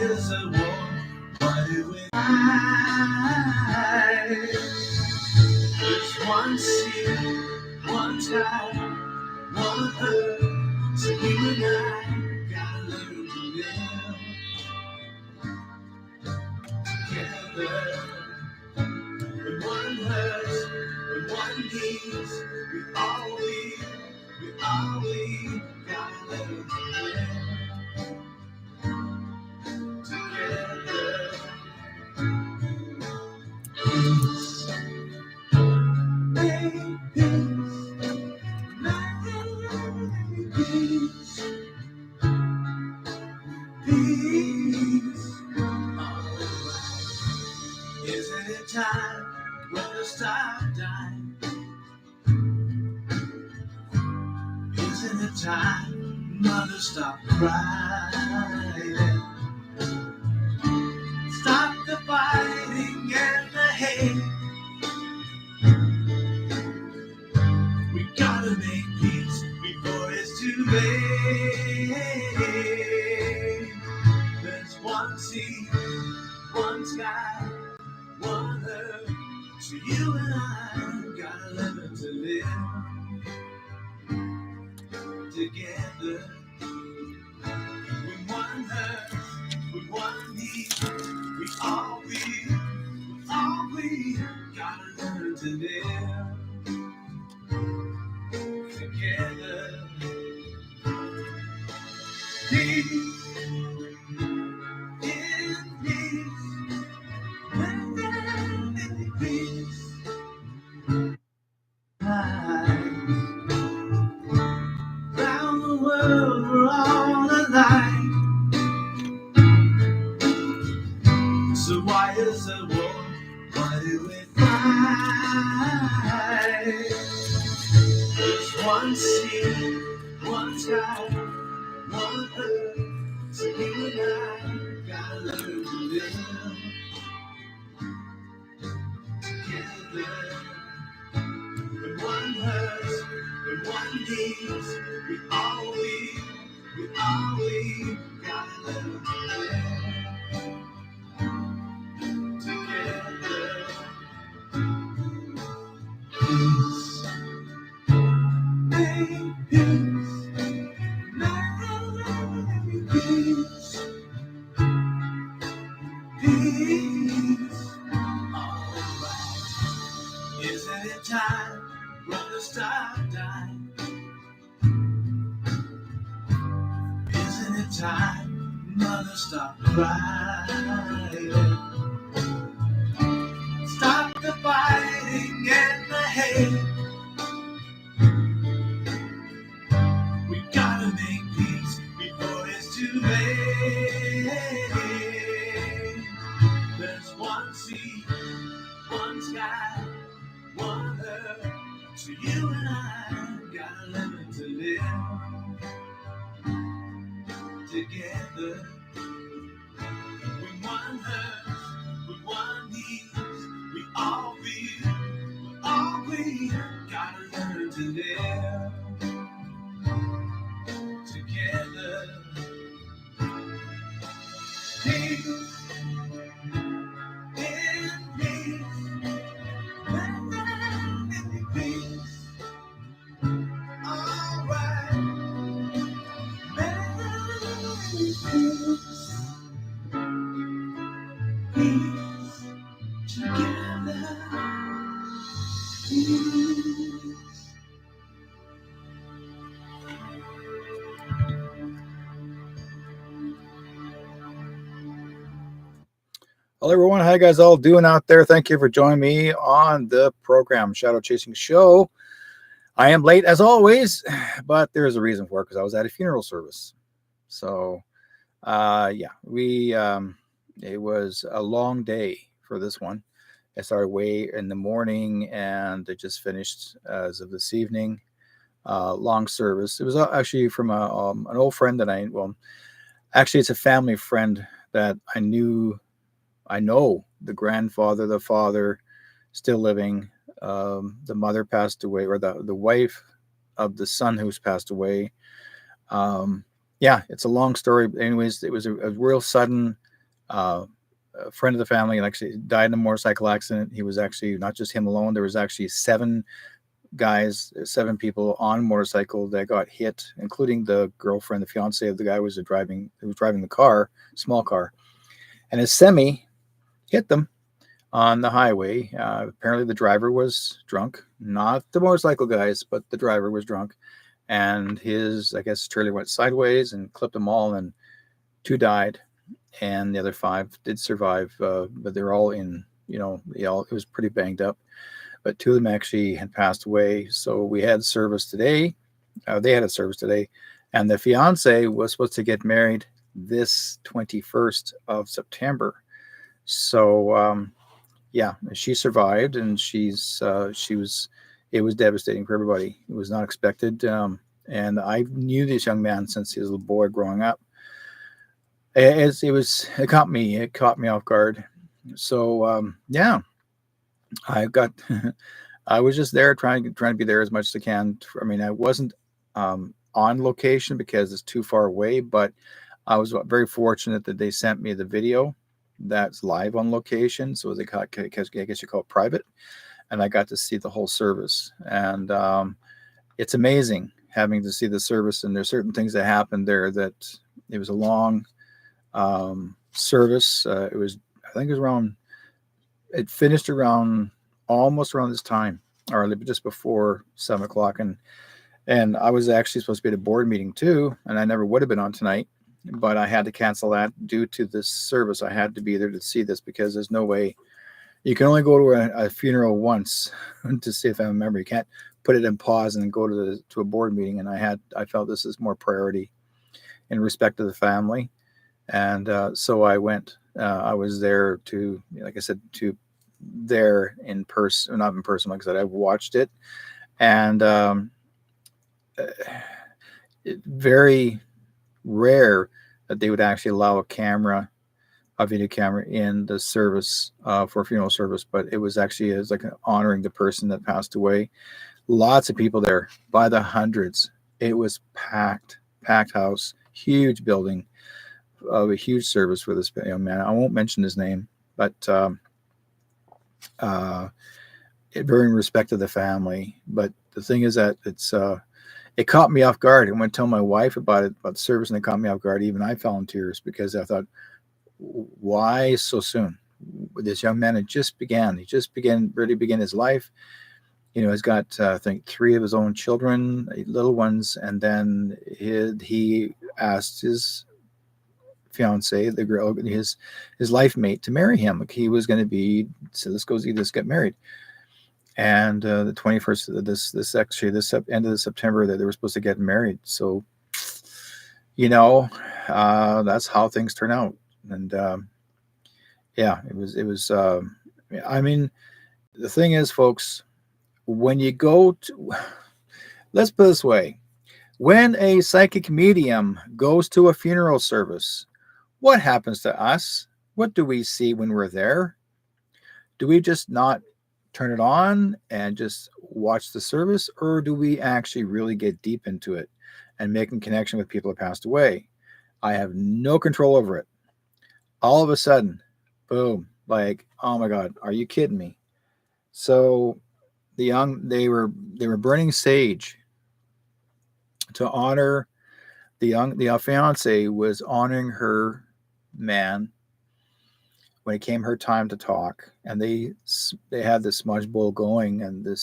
is the war? Why do we fight? There's one sea, one sky, one earth. So you and I gotta learn to live together. When one hurts, when one needs, we all gotta learn to live together. Peace, make peace, make peace, peace. Alright, isn't it time to stop dying? Isn't it time, mother, stop crying? Stop the fighting and the hate. We gotta make peace before it's too late. There's one sea, one sky, one earth. So you and I gotta learn to live together. When one hurts, when one needs, we all gotta learn to live together. Peace, in peace, peace. Round the world we're all alike. So why is the war? Why do we fight? There's one sea, one sky, one earth. So you and I gotta learn to live together. When one hurts, when one needs, we all gotta learn to live together. Peace, make peace, make peace, peace. Alright, isn't it time, brother, stop dying? Isn't it time, mother, stop crying? Stop the fighting and the hate. We gotta make peace before it's too late. There's one sea, one sky, one earth. So you and I gotta learn to live together. When one hurts, when one needs, we all gotta learn to live together. Peace, in peace, peace. Alright, peace, peace, together. Peace. Hello, everyone. How you guys all doing out there? Thank you for joining me on the program Shadow Chasing Show. I am late as always, but there's a reason for it because I was at a funeral service. So, yeah, it was a long day for this one. I started way in the morning and it just finished as of this evening. Long service. It was actually from an old friend that actually it's a family friend that I know the grandfather, the father, still living. The mother passed away, or the wife of the son who's passed away. Yeah, it's a long story. But anyways, it was a real sudden uh, a friend of the family, and actually died in a motorcycle accident. He was actually not just him alone. There was actually 7 people on a motorcycle that got hit, including the girlfriend, the fiance of the guy who was driving the car, small car, and his semi hit them on the highway. Apparently, the driver was drunk, not the motorcycle guys, but the driver was drunk, and his, I guess, trailer went sideways and clipped them all, and 2 died, and the other 5 did survive, but they're all in, it was pretty banged up. But 2 of them actually had passed away. So we had service today. They had a service today, and the fiance was supposed to get married this 21st of September. So yeah, she survived, and she was. It was devastating for everybody. It was not expected, and I knew this young man since he was a little boy growing up. It caught me. It caught me off guard. So yeah, I got. I was just there trying to be there as much as I can. I mean, I wasn't on location because it's too far away, but I was very fortunate that they sent me the video that's live on location. So they got, I guess you call it private, and I got to see the whole service. And it's amazing having to see the service. And there's certain things that happened there that it was a long service. It was, I think it was around, it finished around almost around this time, or just before 7 o'clock. And I was actually supposed to be at a board meeting too, and I never would have been on tonight, but I had to cancel that due to this service. I had to be there to see this because there's no way you can only go to a funeral once to see if I'm a member. You can't put it in pause and then go to a board meeting. And I felt this is more priority in respect to the family. And so I went. I was there to, like I said, there in person, not in person. Like I said, I've watched it, and very rare that they would actually allow a video camera in the service for a funeral service. But it was like honoring the person that passed away. Lots of people there by the hundreds. It was packed house, huge building, of a huge service for this young man. I won't mention his name, but very in respect to the family. But the thing is that it caught me off guard. And when I told my wife about the service, and it caught me off guard, even I fell in tears because I thought, why so soon? This young man had just began. He just really began his life. He's got I think 3 of his own children, little ones, and then he asked his fiance, the girl, his life mate, to marry him. Like he was going to be, so let's get married. And the 21st of this end of the September that they were supposed to get married. So that's how things turn out. And yeah, it was I mean, the thing is, folks, when you go to, let's put it this way, when a psychic medium goes to a funeral service, what happens to us? What do we see when we're there? Do we just not turn it on and just watch the service, or do we actually really get deep into it and making connection with people that passed away? I have no control over it. All of a sudden, boom, like, oh my God, are you kidding me? So they were burning sage to honor the fiance was honoring her man when it came her time to talk, and they had the smudge bowl going, and the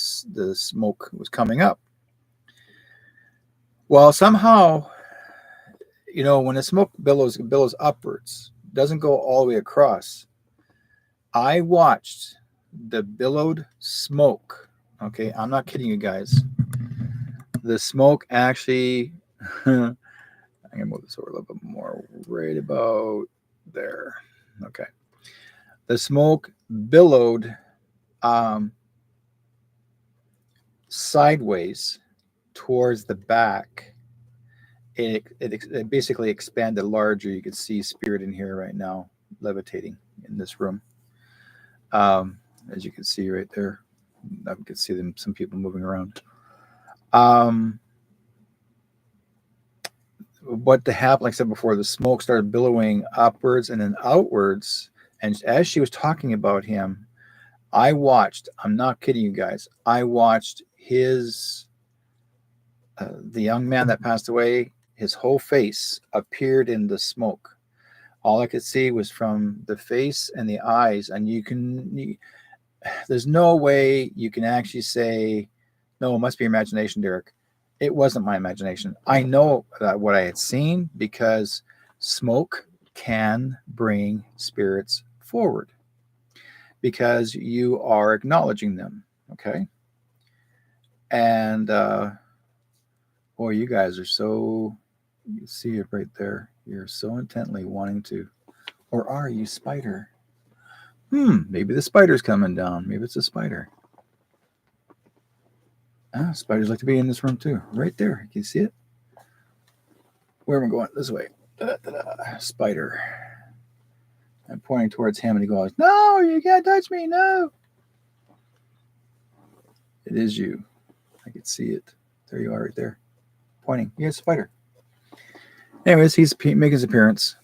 smoke was coming up. Well, somehow, when the smoke billows upwards, doesn't go all the way across. I watched the billowed smoke. Okay, I'm not kidding you guys. The smoke actually, I'm gonna move this over a little bit more, right about there. Okay, the smoke billowed sideways towards the back. It basically expanded larger. You can see spirit in here right now, levitating in this room. As you can see right there, I can see some people moving around. what happened, like I said before, the smoke started billowing upwards and then outwards. And as she was talking about him, I watched, I'm not kidding you guys, I watched the young man that passed away, his whole face appeared in the smoke. All I could see was from the face and the eyes. And there's no way you can actually say, no, it must be imagination, Derek. It wasn't my imagination. I know that what I had seen because smoke can bring spirits forward because you are acknowledging them. Okay. And boy, you guys are so, you see it right there. You're so intently wanting to, or are you, spider? Maybe the spider's coming down. Maybe it's a spider. Ah, spiders like to be in this room too. Right there. Can you see it? Where am I going? This way. Spider. I'm pointing towards him and he goes, no, you can't touch me. No. It is you. I can see it. There you are right there. Pointing. You're a spider. Anyways, he's making his appearance.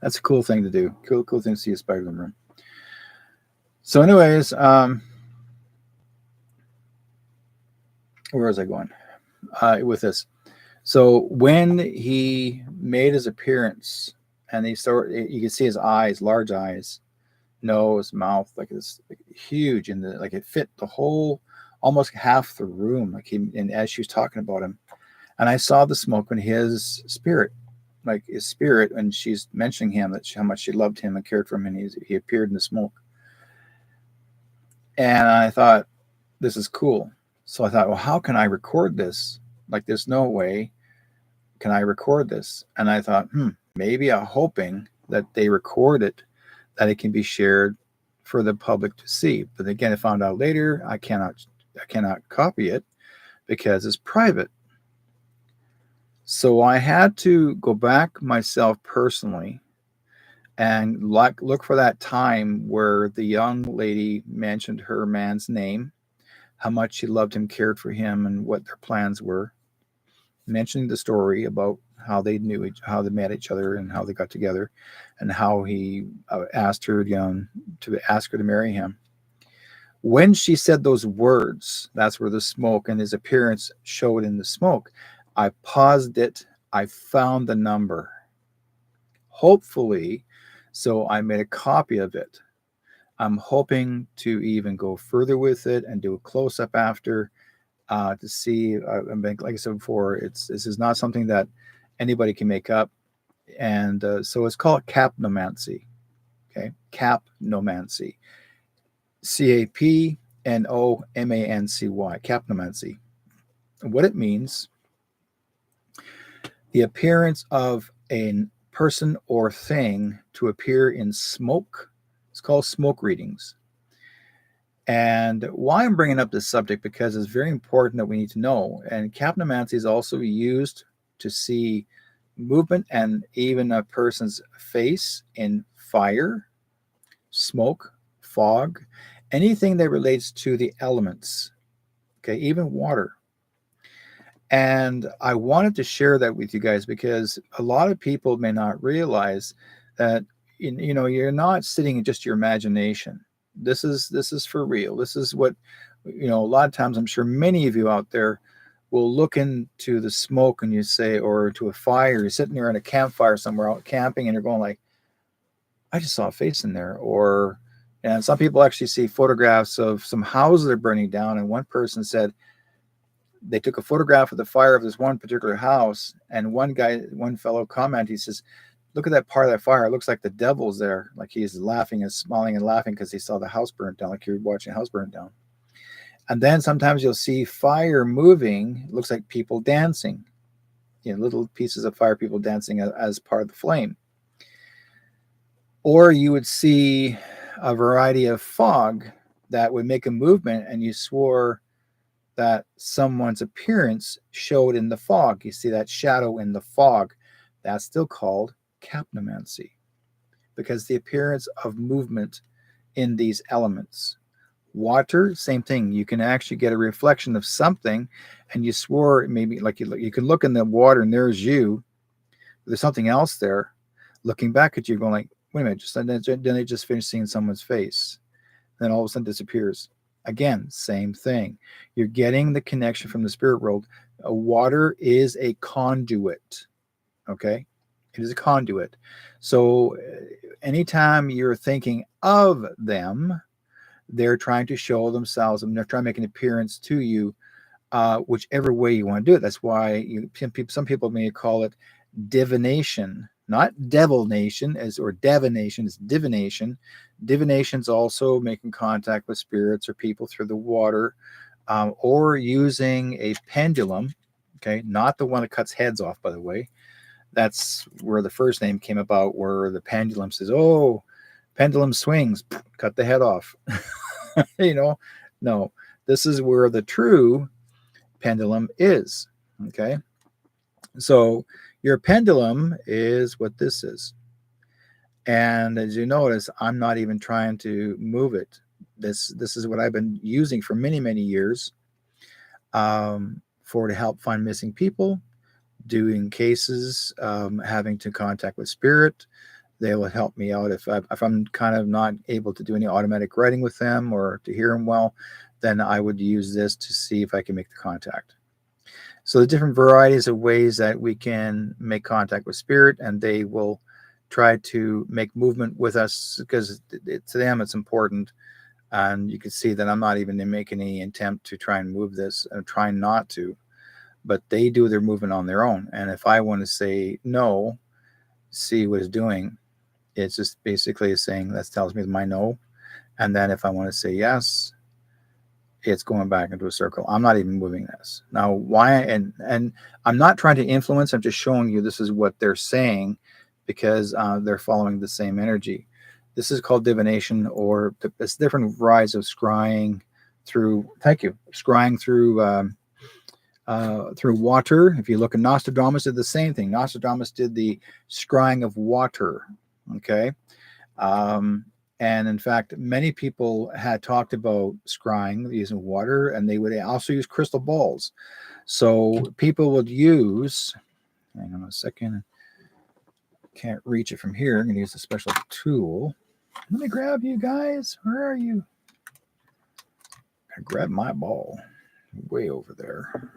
That's a cool thing to do. Cool thing to see a spider in the room. So anyways, where was I going with this? So when he made his appearance and you can see his eyes, large eyes, nose, mouth, like this, like huge, and like it fit the whole, almost half the room. Like and as she was talking about him, and I saw the smoke when his spirit, and she's mentioning him, how much she loved him and cared for him, and he appeared in the smoke. And I thought, this is cool. So I thought, well, how can I record this? Like, there's no way can I record this? And I thought, maybe I'm hoping that they record it, that it can be shared for the public to see. But again, I found out later I cannot copy it because it's private. So I had to go back myself personally and look for that time where the young lady mentioned her man's name, how much she loved him, cared for him, and what their plans were, mentioning the story about how they how they met each other and how they got together, and how he asked her, to ask her to marry him. When she said those words, that's where the smoke and his appearance showed in the smoke. I paused it. I found the number. Hopefully, so I made a copy of it. I'm hoping to even go further with it and do a close up after to see. Like I said before, this is not something that anybody can make up, and so it's called capnomancy. Okay, capnomancy. Capnomancy. Capnomancy. What it means: the appearance of a person or thing to appear in smoke. It's called smoke readings. And why I'm bringing up this subject, because it's very important that we need to know. And capnomancy is also used to see movement and even a person's face in fire, smoke, fog, anything that relates to the elements. Okay, even water. And I wanted to share that with you guys because a lot of people may not realize that you're not sitting in just your imagination. This is for real. This is what a lot of times I'm sure many of you out there will look into the smoke and you say, or to a fire, you're sitting there in a campfire somewhere out camping and you're going like, I just saw a face in there. And some people actually see photographs of some houses that are burning down. And one person said, they took a photograph of the fire of this one particular house, and one fellow commented, he says, look at that part of that fire. It looks like the devil's there. Like he's laughing and smiling and laughing because he saw the house burn down, like you're watching a house burn down. And then sometimes you'll see fire moving. It looks like people dancing, little pieces of fire, people dancing as part of the flame. Or you would see a variety of fog that would make a movement, and you swore that someone's appearance showed in the fog. You see that shadow in the fog. That's still called capnomancy, because the appearance of movement in these elements, Water, same thing. You can actually get a reflection of something, and you swore maybe like you can look in the water and there's you. There's something else there, looking back at you, going like, "Wait a minute!" Just then they just finish seeing someone's face, then all of a sudden disappears. Again, same thing. You're getting the connection from the spirit world. Water is a conduit. Okay, it is a conduit. So anytime you're thinking of them, they're trying to show themselves and they're trying to make an appearance to you, whichever way you want to do it. That's why some people may call it divination, not devil nation, as or divination is divination. Divination's also making contact with spirits or people through the water, or using a pendulum. Okay, not the one that cuts heads off, by the way. That's where the first name came about, where the pendulum says, "Oh, pendulum swings, cut the head off." you know, no, this is where the true pendulum is. Okay, so your pendulum is what this is. And as you notice, I'm not even trying to move it. This is what I've been using for many, many years, for to help find missing people, doing cases, having to contact with spirit. They will help me out if I'm kind of not able to do any automatic writing with them or to hear them well, then I would use this to see if I can make the contact. So the different varieties of ways that we can make contact with spirit, and they will try to make movement with us because to them it's important. And you can see that I'm not even making any attempt to try and move this. I'm trying not to, but they do their movement on their own. And if I want to say no, see what it's doing. It's just basically saying that tells me my no. And then if I want to say yes, it's going back into a circle. I'm not even moving this. Now, why? And I'm not trying to influence. I'm just showing you this is what they're saying because they're following the same energy. This is called divination, or it's different varieties of scrying through. Thank you. Scrying through water. If you look at Nostradamus, did the same thing. Nostradamus did the scrying of water. Okay. And in fact, many people had talked about scrying using water, and they would also use crystal balls. So people would use, hang on a second, can't reach it from here. I'm going to use a special tool. Let me grab you guys. Where are you? I grab my ball way over there.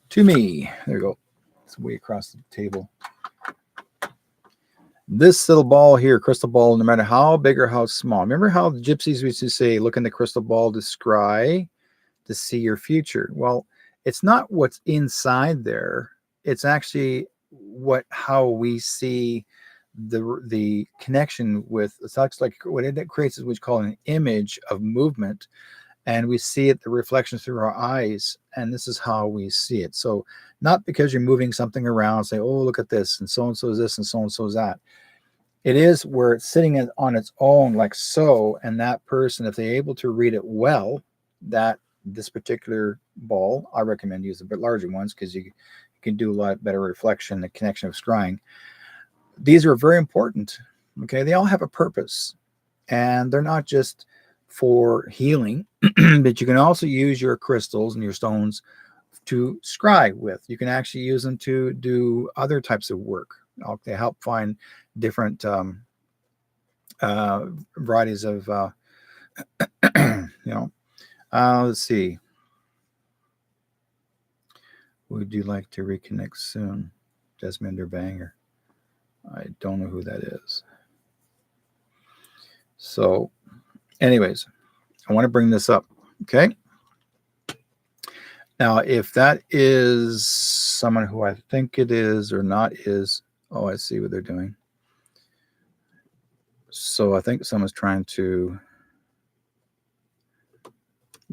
To me. There you go. It's way across the table. This little ball here, crystal ball, no matter how big or how small. Remember how the gypsies used to say, look in the crystal ball to scry, to see your future. Well, it's not what's inside there. It's actually how we see the connection with. It's like what it creates is what we call an image of movement, and we see it, the reflection through our eyes, and this is how we see it. So not because you're moving something around, say, oh, look at this, and so is this, and so is that. It is where it's sitting on its own, like so, and that person, if they're able to read it well, that this particular ball, I recommend using a bit larger ones because you can do a lot better reflection, the connection of scrying. These are very important. Okay, they all have a purpose, and they're not just for healing, but you can also use your crystals and your stones to scry with. You can actually use them to do other types of work. They help find different varieties of, let's see. Would you like to reconnect soon? Desmond or Banger? I don't know who that is. So, anyways, I want to bring this up. Okay. Now, if that is someone who I think it is or not is, oh, I see what they're doing. So I think someone's trying to,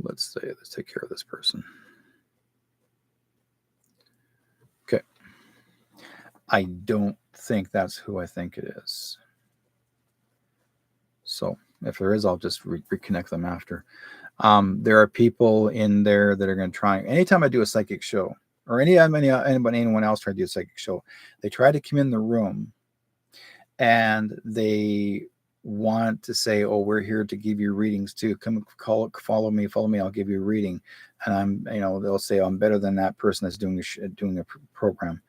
let's take care of this person. Okay. I don't think that's who I think it is. So if there is, I'll just reconnect them after. There are people in there that are going to try. Anytime I do a psychic show, or anyone else try to do a psychic show, they try to come in the room and they want to say, "Oh, we're here to give you readings too. Come, follow me. I'll give you a reading." And they'll say, "I'm better than that person that's doing a program."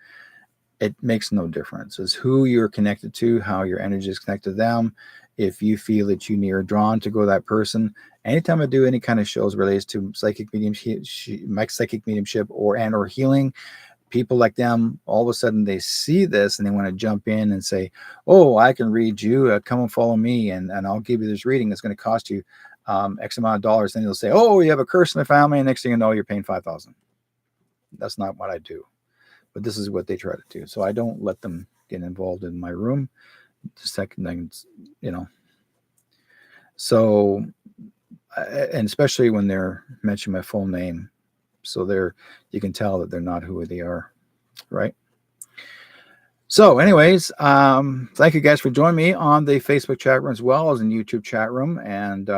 It makes no difference. It's who you're connected to, how your energy is connected to them. If you feel that you are drawn to go to that person, anytime I do any kind of shows related to psychic mediumship or healing, people like them, all of a sudden they see this and they want to jump in and say, "Oh, I can read you. Come and follow me, and I'll give you this reading. It's going to cost you X amount of dollars." Then they'll say, "Oh, you have a curse in the family," and next thing you know, you're paying $5,000. That's not what I do, but this is what they try to do. So I don't let them get involved in my room. The second thing, you know. So, and especially when they're mentioning my full name, so you can tell that they're not who they are, right? So, anyways, thank you guys for joining me on the Facebook chat room as well as in YouTube chat room. And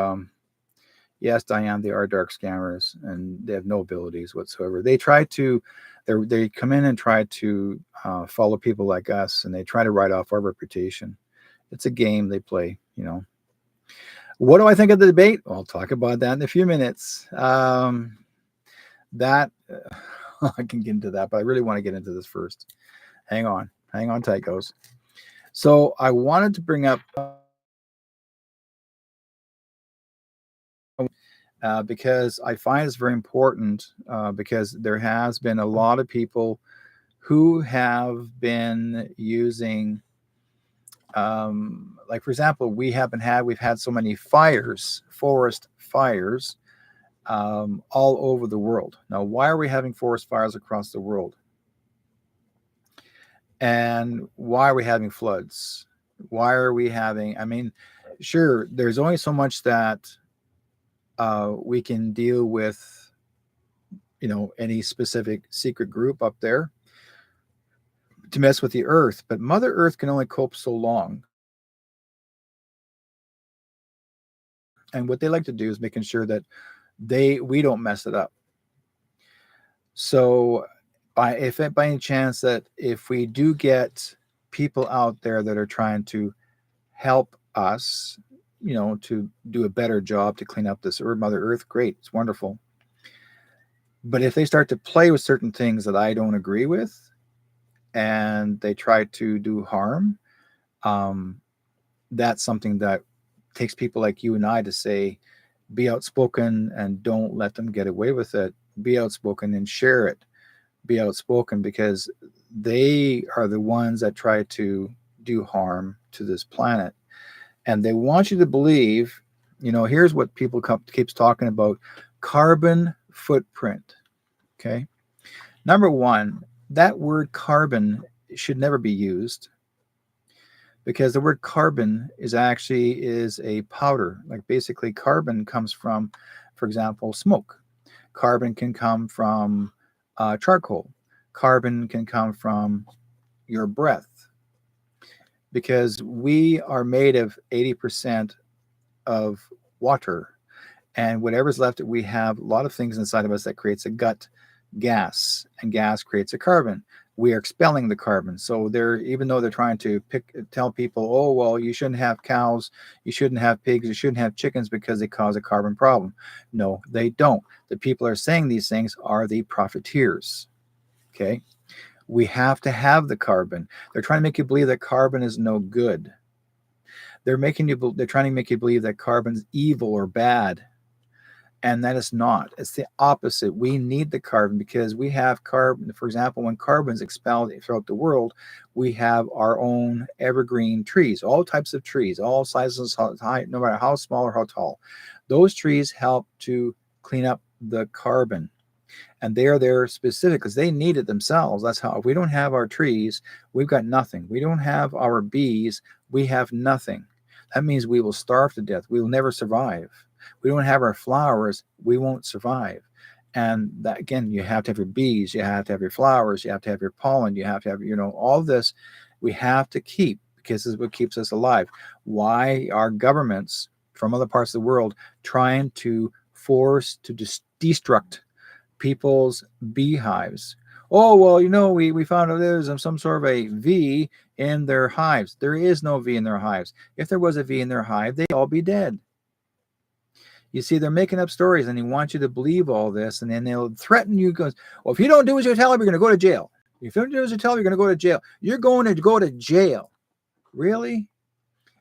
yes, Diane, they are dark scammers, and they have no abilities whatsoever. They come in and try to follow people like us, and they try to write off our reputation. It's a game they play, you know. What do I think of the debate? I'll talk about that in a few minutes. That I can get into that, but I really want to get into this first. Hang on tight, goes. So I wanted to bring up because I find it's very important because there has been a lot of people who have been using, like for example, we've had so many forest fires, all over the world. Now, why are we having forest fires across the world? And why are we having floods? Why are we having? I mean, sure, there's only so much that we can deal with, any specific secret group up there to mess with the earth, but Mother Earth can only cope so long. And what they like to do is making sure that we don't mess it up. So if by any chance that if we do get people out there that are trying to help us, to do a better job to clean up this Mother Earth, great, it's wonderful. But if they start to play with certain things that I don't agree with, and they try to do harm, that's something that takes people like you and I to say, be outspoken and don't let them get away with it. Be outspoken and share it. Be outspoken, because they are the ones that try to do harm to this planet. And they want you to believe, here's what people keeps talking about: carbon footprint. Okay. Number one, that word carbon should never be used, because the word carbon is a powder. Like basically carbon comes from, for example, smoke. Carbon can come from charcoal. Carbon can come from your breath, because we are made of 80% of water, and whatever's left, we have a lot of things inside of us that creates a gut gas, and gas creates a carbon. We are expelling the carbon. So even though they're trying to tell people, "Oh, well, you shouldn't have cows, you shouldn't have pigs, you shouldn't have chickens because they cause a carbon problem." No, they don't. The people are saying these things are the profiteers. Okay. We have to have the carbon. They're trying to make you believe that carbon is no good. They're trying to make you believe that carbon's evil or bad. And that is not. It's the opposite. We need the carbon because we have carbon. For example, when carbon is expelled throughout the world, we have our own evergreen trees, all types of trees, all sizes, high, no matter how small or how tall. Those trees help to clean up the carbon. And they are there specific because they need it themselves. That's how, if we don't have our trees, we've got nothing. We don't have our bees, we have nothing. That means we will starve to death. We will never survive. We don't have our flowers, we won't survive. And that, again, you have to have your bees, you have to have your flowers, you have to have your pollen, you have to have, all this we have to keep, because this is what keeps us alive. Why are governments from other parts of the world trying to force to destruct people's beehives? Oh, well, we found out there's some sort of a V in their hives. There is no V in their hives. If there was a V in their hive, they'd all be dead. You see, they're making up stories and they want you to believe all this, and then they'll threaten you. Goes, well, if you don't do as you tell them, you're going to go to jail. If you don't do as you tell them, you're going to go to jail. You're going to go to jail. Really?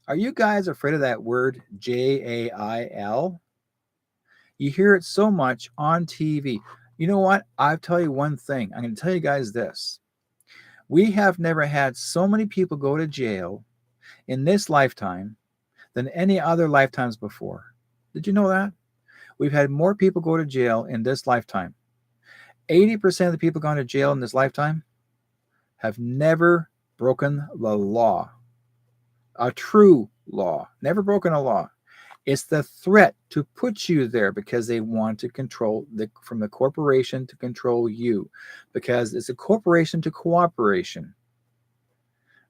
Are you guys afraid of that word JAIL? You hear it so much on TV. You know what? I'll tell you one thing. I'm going to tell you guys this. We have never had so many people go to jail in this lifetime than any other lifetimes before. Did you know that? We've had more people go to jail in this lifetime. 80% of the people gone to jail in this lifetime have never broken the law. A true law. Never broken a law. It's the threat to put you there because they want to control from the corporation to control you, because it's a corporation to cooperation.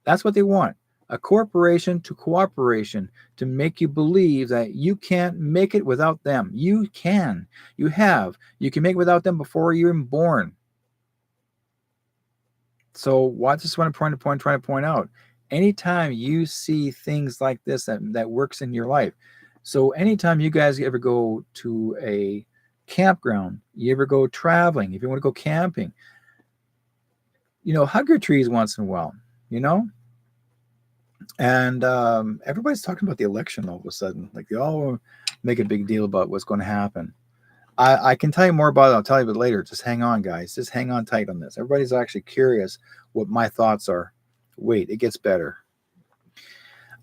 That's what they want. A corporation to cooperation, to make you believe that you can't make it without them. You can. You have. You can make it without them before you're even born. So what's this one trying to point out? Anytime you see things like this that works in your life. So anytime you guys ever go to a campground, you ever go traveling, if you want to go camping, hug your trees once in a while, And everybody's talking about the election all of a sudden. Like, they all make a big deal about what's going to happen. I can tell you more about it. I'll tell you about it later. Just hang on, guys. Just hang on tight on this. Everybody's actually curious what my thoughts are. Wait, it gets better.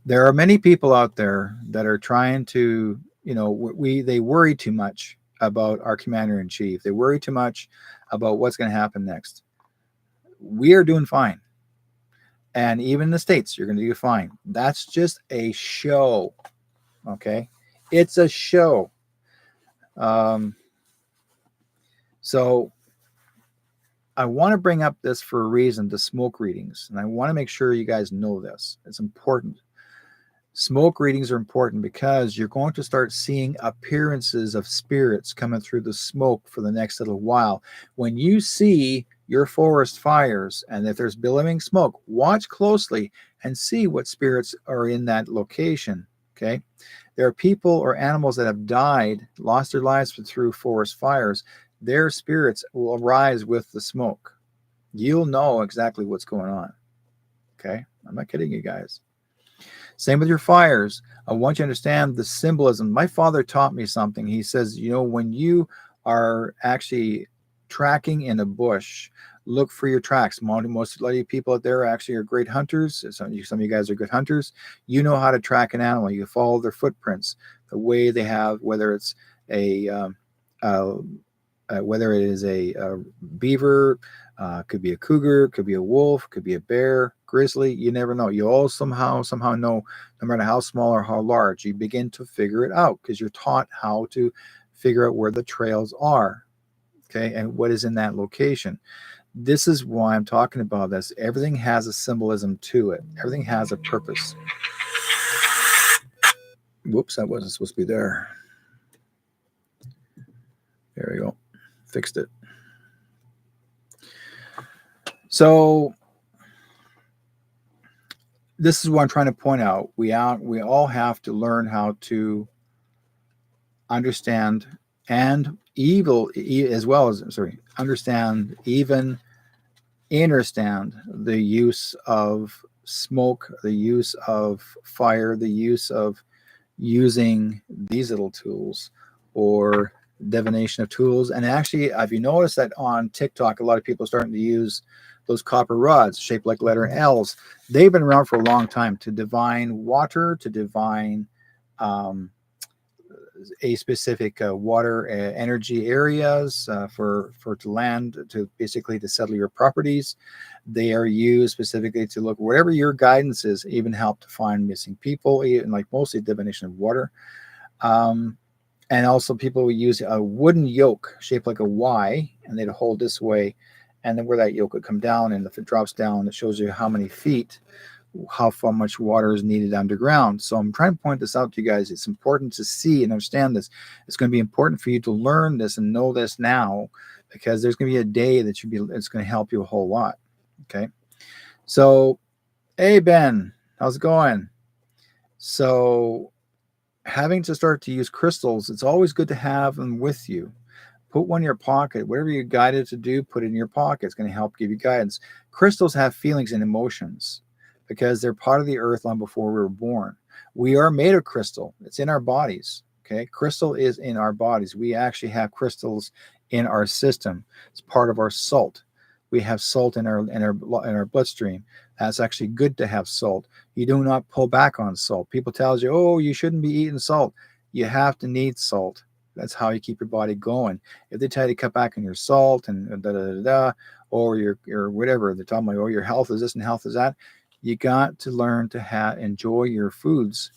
There are many people out there that are trying to, they worry too much about our commander in chief. They worry too much about what's going to happen next. We are doing fine. And even in the States, you're going to do fine. That's just a show. Okay? It's a show. So I want to bring up this for a reason, the smoke readings. And I want to make sure you guys know this. It's important. Smoke readings are important because you're going to start seeing appearances of spirits coming through the smoke for the next little while. When you see your forest fires and if there's billowing smoke, watch closely and see what spirits are in that location. Okay? There are people or animals that have died, lost their lives through forest fires. Their spirits will arise with the smoke. You'll know exactly what's going on. Okay? I'm not kidding you guys. Same with your fires. I want you to understand the symbolism. My father taught me something. He says, when you are actually tracking in a bush, look for your tracks. Most of you people out there actually are great hunters. Some of you guys are good hunters. You know how to track an animal. You follow their footprints, the way they have, whether it's whether it is a beaver, could be a cougar, could be a wolf, could be a bear, grizzly. You never know. You all somehow know, no matter how small or how large, you begin to figure it out because you're taught how to figure out where the trails are, okay, and what is in that location. This is why I'm talking about this. Everything has a symbolism to it. Everything has a purpose. Whoops, that wasn't supposed to be there. There we go. Fixed it. So this is what I'm trying to point out. We all have to learn how to understand and understand, even understand the use of smoke, the use of fire, the use of using these little tools or divination of tools. And actually, have you noticed that on TikTok, a lot of people are starting to use those copper rods shaped like letter L's? They've been around for a long time to divine water, to divine a specific water energy areas for to land, to basically to settle your properties. They are used specifically to look whatever your guidance is, even help to find missing people, even like mostly divination of water. And also people will use a wooden yoke shaped like a Y, and they'd hold this way, and then where that yoke would come down, and if it drops down, it shows you how many feet, how far much water is needed underground. So I'm trying to point this out to you guys. It's important to see and understand this. It's going to be important for you to learn this and know this now, because there's going to be a day that it's going to help you a whole lot. Okay. So, hey, Ben, how's it going? So, having to start to use crystals, it's always good to have them with you. Put one in your pocket. Whatever you're guided to do, put it in your pocket. It's going to help give you guidance. Crystals have feelings and emotions because they're part of the earth long before we were born. We are made of crystal. It's in our bodies. Okay. Crystal is in our bodies. We actually have crystals in our system. It's part of our salt. We have salt in our bloodstream. That's actually good to have salt. You do not pull back on salt. People tell you, oh, you shouldn't be eating salt. You have to need salt. That's how you keep your body going. If they tell you to cut back on your salt and da da da da, or your whatever, they're talking about, oh, your health is this and health is that. You got to learn to enjoy your foods.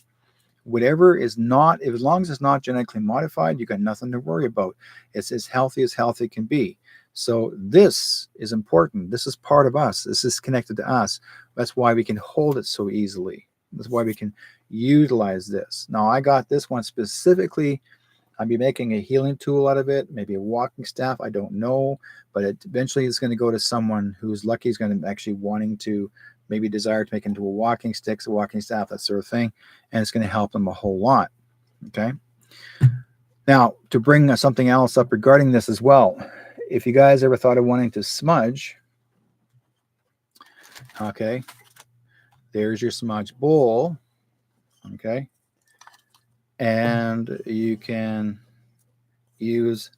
Whatever is not, if as long as it's not genetically modified, you got nothing to worry about. It's as healthy can be. So this is important. This is part of us. This is connected to us. That's why we can hold it so easily. That's why we can utilize this. Now I got this one specifically. I'll be making a healing tool out of it, maybe a walking staff. I don't know, but eventually it's going to go to someone who's lucky, is going to actually wanting to maybe desire to make into a walking stick, a walking staff, that sort of thing. And it's going to help them a whole lot. Okay. Now, to bring something else up regarding this as well, if you guys ever thought of wanting to smudge, okay, there's your smudge bowl. Okay. And you can use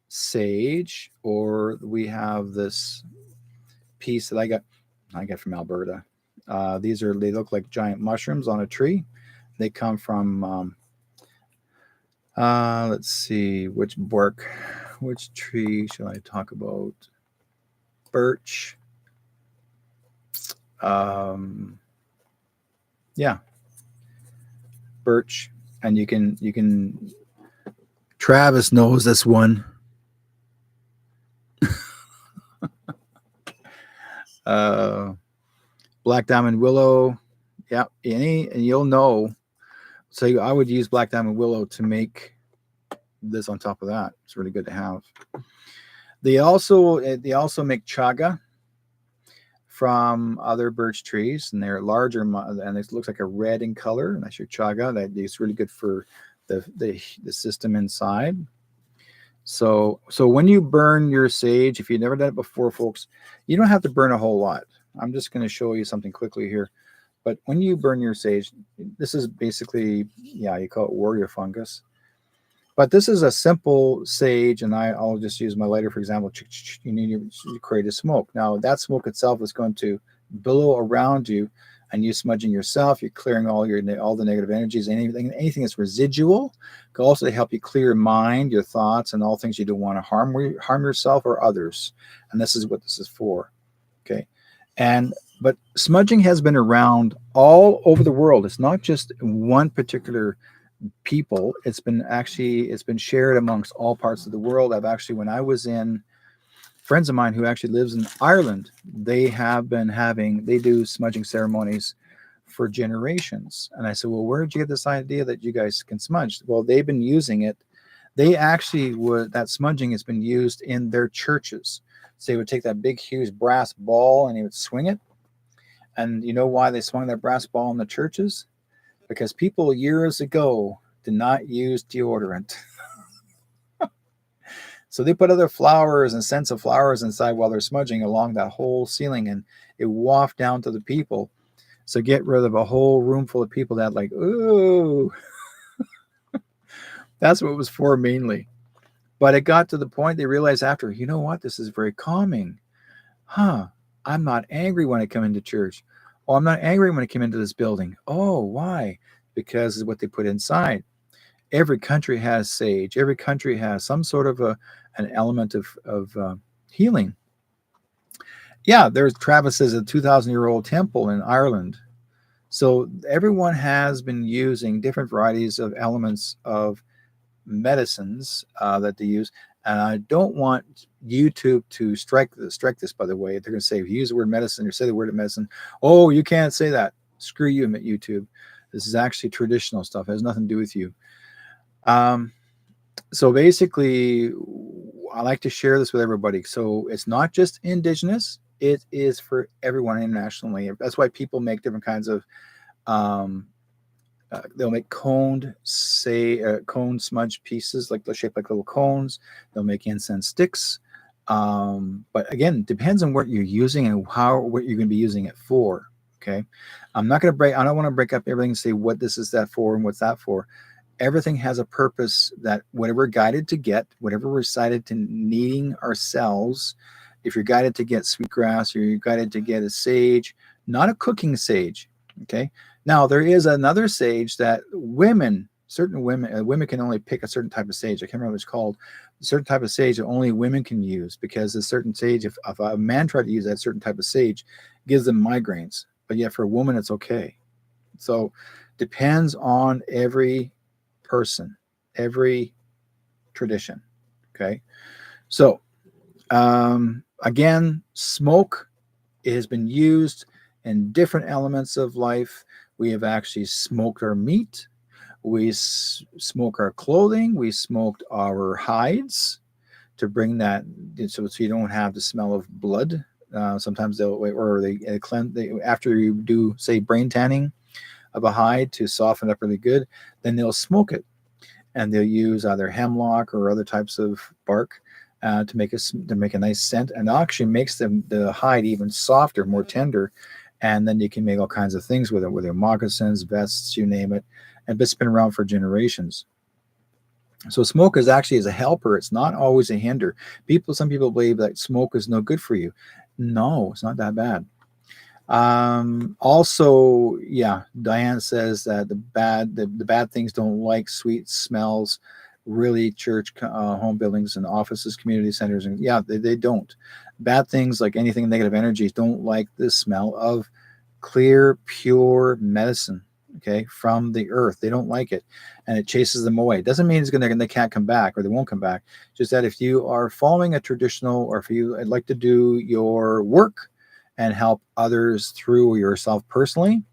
sage, or we have this piece that I got from Alberta. They look like giant mushrooms on a tree. They come from let's see, which tree shall I talk about? Birch. Yeah, birch. And you can Travis knows this one. Black diamond willow. Yeah, and you'll know. So I would use black diamond willow to make this on top of that. It's really good to have. They also make chaga from other birch trees, and they're larger, and it looks like a red in color. And that's your chaga. That is really good for the system inside. So when you burn your sage, if you've never done it before, folks, you don't have to burn a whole lot. I'm just going to show you something quickly here. But when you burn your sage, this is basically, yeah, you call it warrior fungus. But this is a simple sage, and I'll just use my lighter, for example. You need to create a smoke. Now, that smoke itself is going to billow around you, and you smudging yourself. You're clearing all the negative energies, anything that's residual. Can also help you clear your mind, your thoughts, and all things you don't want to harm yourself or others. And this is what this is for. Okay, but smudging has been around all over the world. It's not just one particular people. It's been shared amongst all parts of the world. When I was in, friends of mine who actually lives in Ireland, they do smudging ceremonies for generations. And I said, well, where did you get this idea that you guys can smudge? Well, they've been using it. That smudging has been used in their churches. So they would take that big, huge brass ball and they would swing it. And you know why they swung that brass ball in the churches? Because people years ago did not use deodorant. So they put other flowers and scents of flowers inside while they're smudging along that whole ceiling, and it wafted down to the people. So get rid of a whole room full of people that like, ooh. That's what it was for mainly. But it got to the point they realized after, you know what, this is very calming. I'm not angry when I come into church. Oh, I'm not angry when I come into this building. Oh, why? Because of what they put inside. Every country has sage. Every country has some sort of an element of healing. Yeah, there's Travis's a 2,000-year-old temple in Ireland. So everyone has been using different varieties of elements of medicines that they use. And I don't want YouTube to strike this, by the way. They're going to say, if you use the word medicine or say the word medicine, oh, you can't say that. Screw you, YouTube. This is actually traditional stuff. It has nothing to do with you. So basically, I like to share this with everybody. So it's not just indigenous; it is for everyone internationally. That's why people make different kinds of. Um, they'll make cone smudge pieces, like they'll shape like little cones. They'll make incense sticks. But again, depends on what you're using and what you're going to be using it for. Okay, I'm not going to break. I don't want to break up everything and say what this is that for and what's that for. Everything has a purpose, that whatever we're guided to get, whatever we're decided to needing ourselves. If you're guided to get sweetgrass, or you're guided to get a sage, not a cooking sage. Okay. Now there is another sage that certain women can only pick a certain type of sage. I can't remember what it's called. A certain type of sage that only women can use, because a certain sage, if a man tried to use that certain type of sage, gives them migraines. But yet for a woman, it's okay. So depends on every person, every tradition. Okay. So again, smoke has been used in different elements of life. We have actually smoked our meat. We smoke our clothing. We smoked our hides to bring that, so you don't have the smell of blood. Sometimes they cleanse after you do, say, brain tanning of a hide to soften it up really good. Then they'll smoke it, and they'll use either hemlock or other types of bark to make a nice scent, and it actually makes the hide even softer, more tender, and then you can make all kinds of things with it, whether moccasins, vests, you name it, and it's been around for generations. So smoke is a helper. It's not always a hinder. Some people believe that smoke is no good for you. No, it's not that bad. Also, yeah, Diane says that the bad things don't like sweet smells. Really, church, home buildings, and offices, community centers, and yeah, they don't. Bad things, like anything negative energies, don't like the smell of clear, pure medicine. Okay, from the earth, they don't like it, and it chases them away. It doesn't mean they can't come back or they won't come back. Just that if you are following a traditional, or if you like to do your work and help others through yourself personally.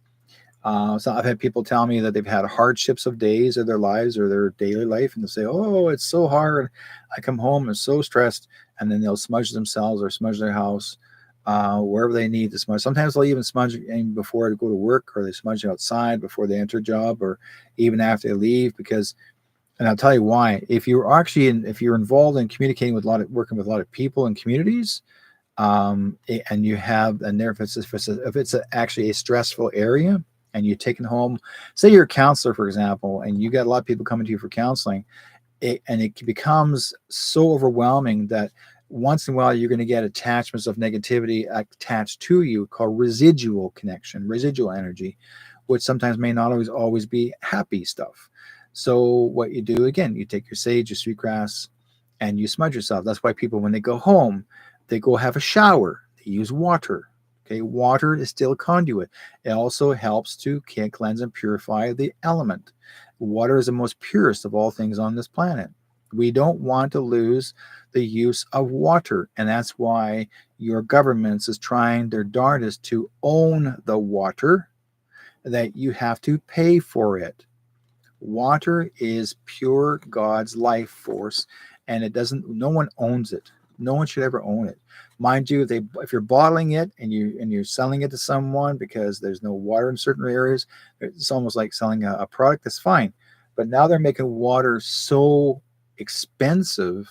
So I've had people tell me that they've had hardships of days of their lives or their daily life, and they'll say, "Oh, it's so hard. I come home and so stressed," and then they'll smudge themselves or smudge their house wherever they need to smudge. Sometimes they'll even smudge before they go to work, or they smudge outside before they enter a job, or even after they leave. Because, and I'll tell you why. If you're involved in communicating with working with a lot of people and communities, and you have, and there, if it's actually a stressful area, and you're taking home, say you're a counselor, for example, and you got a lot of people coming to you for counseling, and it becomes so overwhelming that once in a while you're going to get attachments of negativity attached to you, called residual connection, residual energy, which sometimes may not always be happy stuff. So what you do, again, you take your sage, your sweetgrass, and you smudge yourself. That's why people, when they go home, they go have a shower. They use water. Okay, water is still a conduit. It also helps to cleanse and purify the element. Water is the most purest of all things on this planet. We don't want to lose the use of water, and that's why your governments is trying their darndest to own the water, that you have to pay for it. Water is pure God's life force, and no one owns it. No one should ever own it. Mind you, if you're bottling it and you're selling it to someone because there's no water in certain areas, it's almost like selling a product. That's fine. But now they're making water so expensive,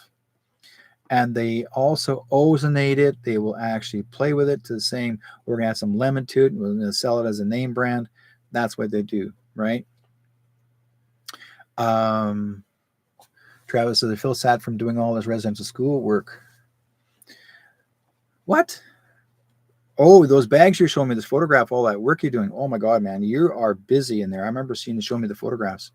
and they also ozonate it. They will actually play with it to the same. We're gonna add some lemon to it, and we're gonna sell it as a name brand. That's what they do, right? Um, Travis says, I feel sad from doing all this residential school work. What? Oh, those bags you're showing me, this photograph, all that work you're doing. Oh my God, man, you are busy in there. I remember seeing you show me the photographs.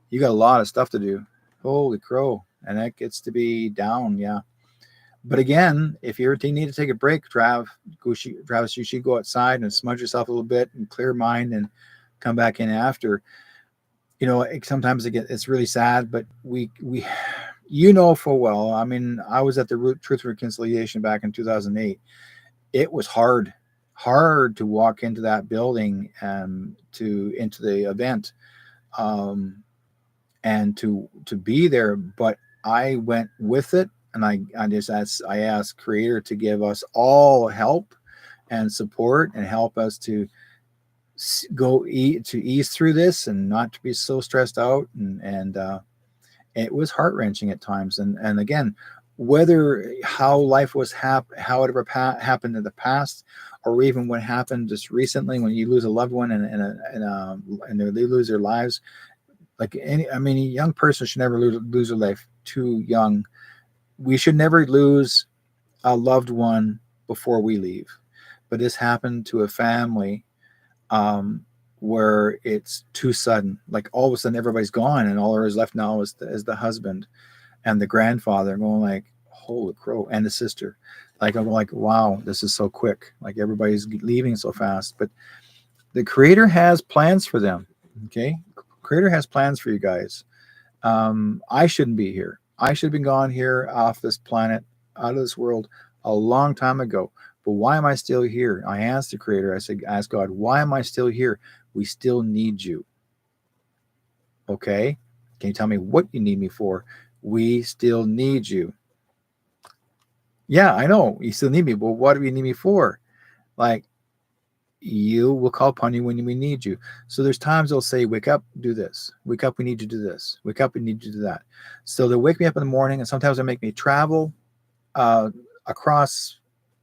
You got a lot of stuff to do. Holy crow. And that gets to be down, yeah. But again, if you need to take a break, Travis, you should go outside and smudge yourself a little bit and clear your mind and come back in after. Sometimes it's really sad, but we full well. I mean, I was at the Truth and Reconciliation back in 2008. It was hard to walk into that building, into the event, and to be there. But I went with it, And I ask Creator to give us all help and support and help us to to ease through this and not to be so stressed out. And it was heart wrenching at times. And again, whether how life was how it ever happened in the past, or even what happened just recently when you lose a loved one and they lose their lives. Like a young person should never lose their life too young. We should never lose a loved one before we leave. But this happened to a family, um, where it's too sudden. Like all of a sudden, everybody's gone, and all there is left now is the husband and the grandfather. Going like, holy crow, and the sister. Like I'm like, wow, this is so quick. Like everybody's leaving so fast. But the Creator has plans for them. Okay, Creator has plans for you guys. I shouldn't be here. I should have been gone here off this planet, out of this world, a long time ago. But why am I still here? I asked the Creator. I said, ask God, why am I still here? We still need you. Okay? Can you tell me what you need me for? We still need you. Yeah, I know. You still need me, but what do you need me for? Like, you will call upon you when we need you. So there's times they'll say, wake up, do this. Wake up, we need you to do this. Wake up, we need you to do that. So they'll wake me up in the morning, and sometimes they'll make me travel uh, across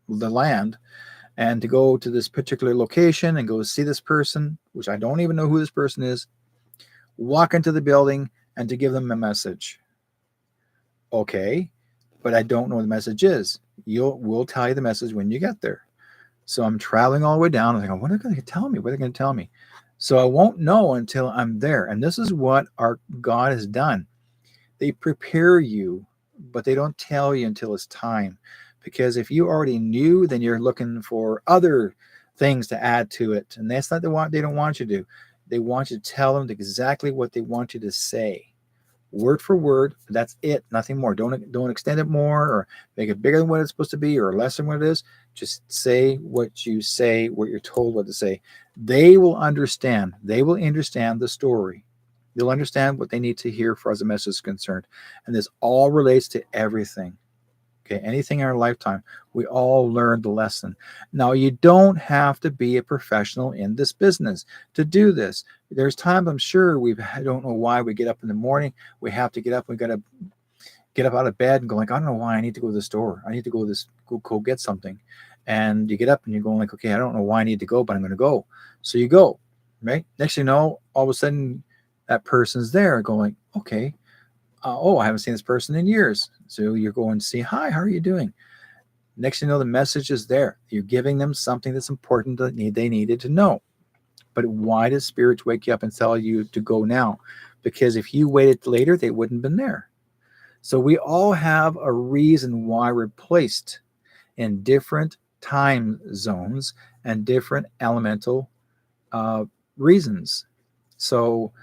the land and to go to this particular location and go see this person, which I don't even know who this person is, walk into the building and to give them a message. Okay, but I don't know what the message is. We'll tell you the message when you get there. So I'm traveling all the way down. I'm thinking, what are they going to tell me? What are they going to tell me? So I won't know until I'm there. And this is what our God has done. They prepare you, but they don't tell you until it's time. Because if you already knew, then you're looking for other things to add to it. And that's not they don't want you to do. They want you to tell them exactly what they want you to say. Word for word, that's it, nothing more. Don't extend it more or make it bigger than what it's supposed to be or less than what it is. Just say what you say, what you're told what to say. They will understand. They will understand the story. They'll understand what they need to hear for as a message is concerned. And this all relates to everything. Okay, anything in our lifetime, we all learned the lesson. Now, you don't have to be a professional in this business to do this. There's times I'm sure I don't know why we get up in the morning. We have to get up. We got to get up out of bed and go like, I don't know why I need to go to the store. I need to go get something. And you get up and you're going like, okay, I don't know why I need to go, but I'm going to go. So you go, right? Next thing you know, all of a sudden that person's there going, okay, oh, I haven't seen this person in years. So you're going to see, hi, how are you doing? Next thing you know, the message is there. You're giving them something that's important that they needed to know. But why does spirits wake you up and tell you to go now? Because if you waited later, they wouldn't have been there. So we all have a reason why we're placed in different time zones and different elemental uh, reasons. So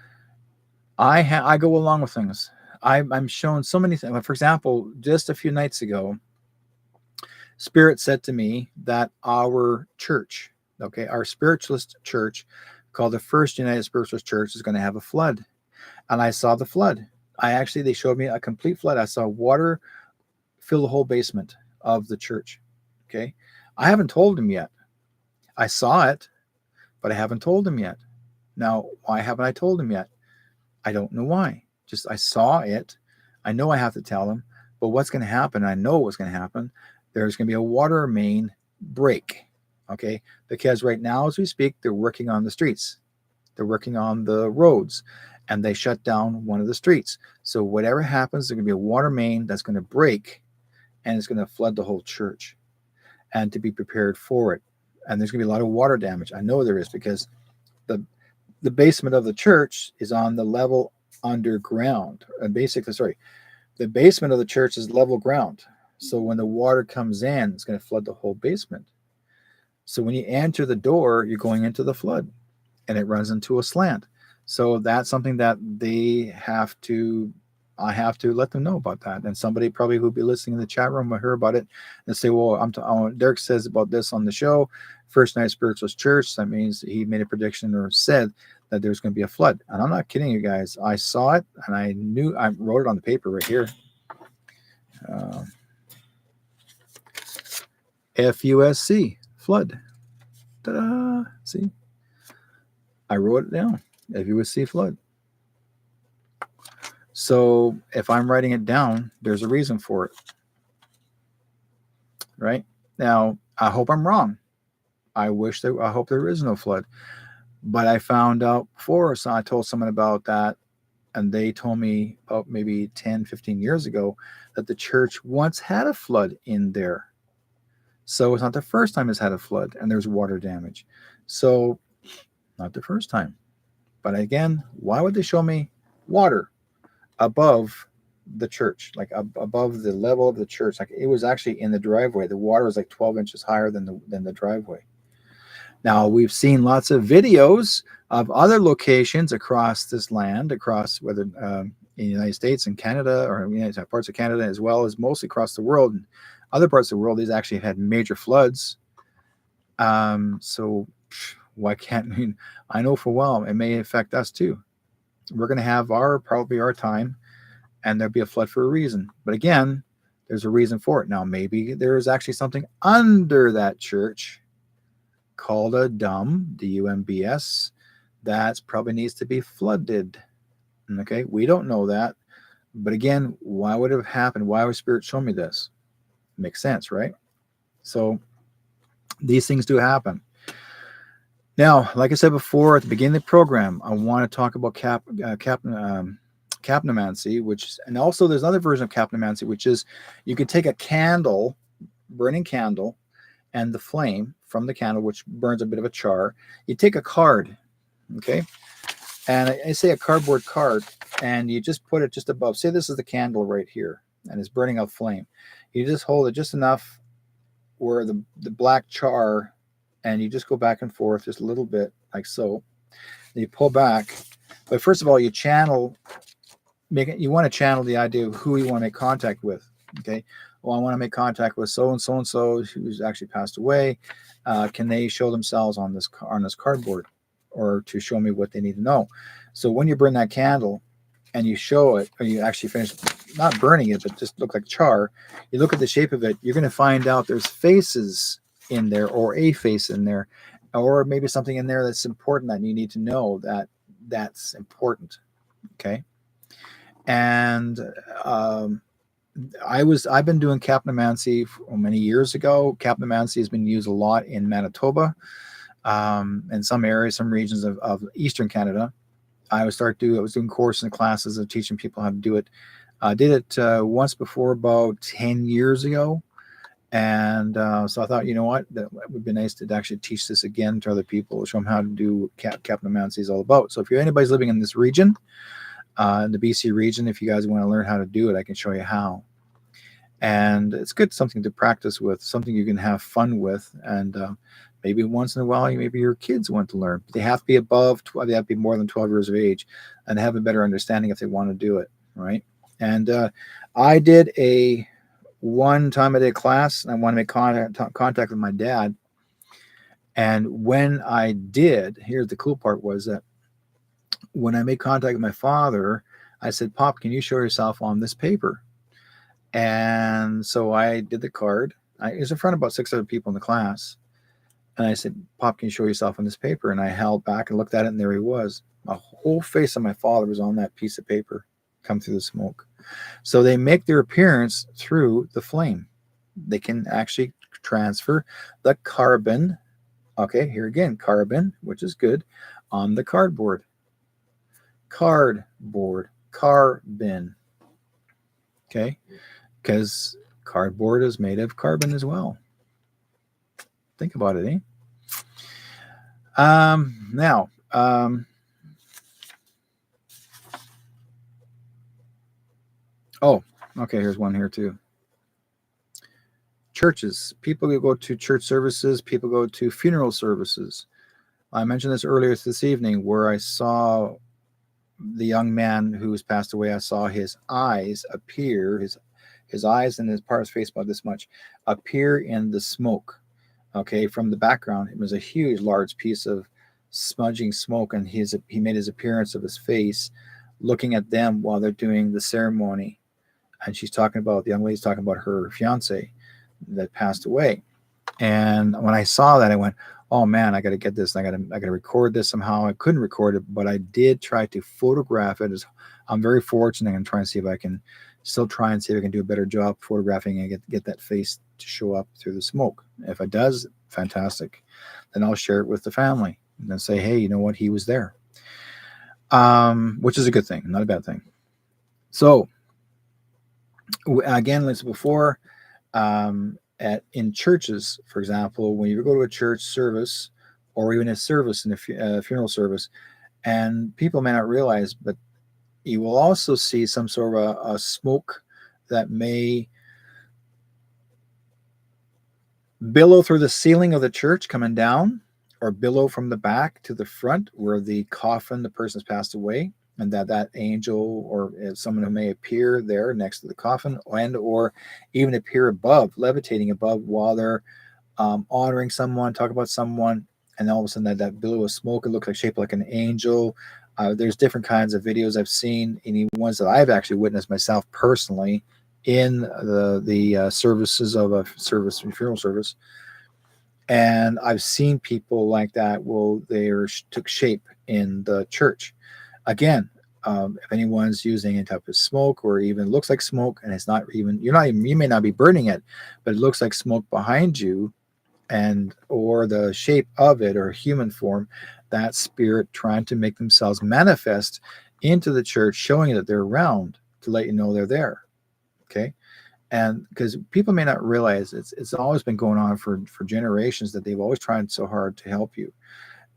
I go along with things. I'm shown so many things. Like for example, just a few nights ago, Spirit said to me that our church, okay, our spiritualist church called the First United Spiritualist Church is going to have a flood. And I saw the flood. They showed me a complete flood. I saw water fill the whole basement of the church. Okay. I haven't told him yet. I saw it, but I haven't told him yet. Now, why haven't I told him yet? I don't know why. Just I saw it. I know I have to tell him, but what's going to happen? I know what's going to happen. There's going to be a water main break. Okay. Because right now, as we speak, they're working on the streets, they're working on the roads, and they shut down one of the streets. So, whatever happens, there's going to be a water main that's going to break and it's going to flood the whole church and to be prepared for it. And there's going to be a lot of water damage. I know there is because the the basement of the church is on the level underground. And basically, sorry, the basement of the church is level ground. So when the water comes in, it's going to flood the whole basement. So when you enter the door, you're going into the flood and it runs into a slant. So that's something that I have to let them know about that. And somebody probably who'll be listening in the chat room will hear about it and say, well, Derek says about this on the show, First Night Spiritualist Church. That means he made a prediction or said that there's going to be a flood. And I'm not kidding you guys. I saw it and I wrote it on the paper right here. FUSC, flood. Ta-da! See, I wrote it down. FUSC, flood. So if I'm writing it down, there's a reason for it, right? Now, I hope I'm wrong. I hope there is no flood. But I found out before, so I told someone about that, and they told me about maybe 10, 15 years ago that the church once had a flood in there. So it's not the first time it's had a flood and there's water damage. So, not the first time. But again, why would they show me water above the church, like above the level of the church? Like it was actually in the driveway. The water was like 12 inches higher than the driveway. Now, we've seen lots of videos of other locations across this land, across whether in the United States and Canada, or parts of Canada, as well as mostly across the world. And other parts of the world, these actually had major floods. So why can't I know for a while it may affect us too. We're going to have probably our time, and there'll be a flood for a reason. But again, there's a reason for it. Now, maybe there is actually something under that church called a DUMBS, that probably needs to be flooded. Okay, we don't know that. But again, why would it have happened? Why would Spirit show me this? Makes sense, right? So these things do happen. Now, like I said before at the beginning of the program, I want to talk about Capnomancy, and also there's another version of Capnomancy, which is you could take a candle, burning candle, and the flame from the candle, which burns a bit of a char. You take a card, okay, and I say a cardboard card, and you just put it just above. Say this is the candle right here, and it's burning a flame. You just hold it just enough where the black char, and you just go back and forth just a little bit, like so. Then you pull back, but first of all, you want to channel the idea of who you want to make contact with. Okay, well, I want to make contact with so and so who's actually passed away. Can they show themselves on this cardboard, or to show me what they need to know? So when you burn that candle and you show it, or you actually finish not burning it, but just look like char, you look at the shape of it, you're going to find out there's faces in there, or a face in there, or maybe something in there that's important that you need to know that's important. Okay. And I've been doing Capnomancy many years ago. Capnomancy has been used a lot in Manitoba, in some areas, some regions of Eastern Canada. I was doing courses and classes of teaching people how to do it. I did it once before about 10 years ago. And so I thought, you know what, that would be nice to actually teach this again to other people, show them how to do Capnomancy is all about. So if anybody's living in this region, in the BC region, if you guys want to learn how to do it, I can show you how. And it's good, something to practice with, something you can have fun with, and maybe once in a while, maybe your kids want to learn. They have to be they have to be more than 12 years of age, and have a better understanding if they want to do it, right? And I did one time I did a class, and I want to make contact with my dad. And when I did, here's the cool part, was that when I made contact with my father, I said, "Pop, can you show yourself on this paper?" And so I did the card. It was in front of about 6 other people in the class. And I said, "Pop, can you show yourself on this paper?" And I held back and looked at it, and there he was. The whole face of my father was on that piece of paper, come through the smoke. So they make their appearance through the flame. They can actually transfer the carbon. Okay, here again, carbon, which is good, on the cardboard. Cardboard, carbon. Okay, because cardboard is made of carbon as well. Think about it, eh? Now, oh, okay, here's one here too. Churches. People go to church services, people go to funeral services. I mentioned this earlier this evening, where I saw the young man who's passed away. I saw his eyes appear, his eyes and his part of his face about this much, appear in the smoke. Okay, from the background, it was a huge, large piece of smudging smoke, and he made his appearance of his face, looking at them while they're doing the ceremony. and the young lady's talking about her fiance that passed away. And when I saw that, I went, "Oh man, I got to get this. I got to record this somehow." I couldn't record it, but I did try to photograph it. I'm very fortunate and trying to see if I can still try and see if I can do a better job photographing and get that face to show up through the smoke. If it does, fantastic. Then I'll share it with the family and then say, "Hey, you know what? He was there," which is a good thing, not a bad thing. So again, like before, in churches, for example, when you go to a church service or even a service in a funeral service, and people may not realize, but you will also see some sort of a smoke that may billow through the ceiling of the church coming down, or billow from the back to the front where the coffin, the person's passed away, and that angel or someone who may appear there next to the coffin, and or even appear above, levitating above while they're honoring someone, talk about someone, and all of a sudden that billow of smoke, it looks like shaped like an angel. There's different kinds of videos I've seen, any ones that I've actually witnessed myself personally in the services of a funeral service, and I've seen people like that. Well, they took shape in the church. Again, if anyone's using any type of smoke or even looks like smoke, and it's not even you may not be burning it, but it looks like smoke behind you, and or the shape of it or human form, that spirit trying to make themselves manifest into the church, showing that they're around to let you know they're there. Okay. And because people may not realize it's always been going on for generations, that they've always tried so hard to help you,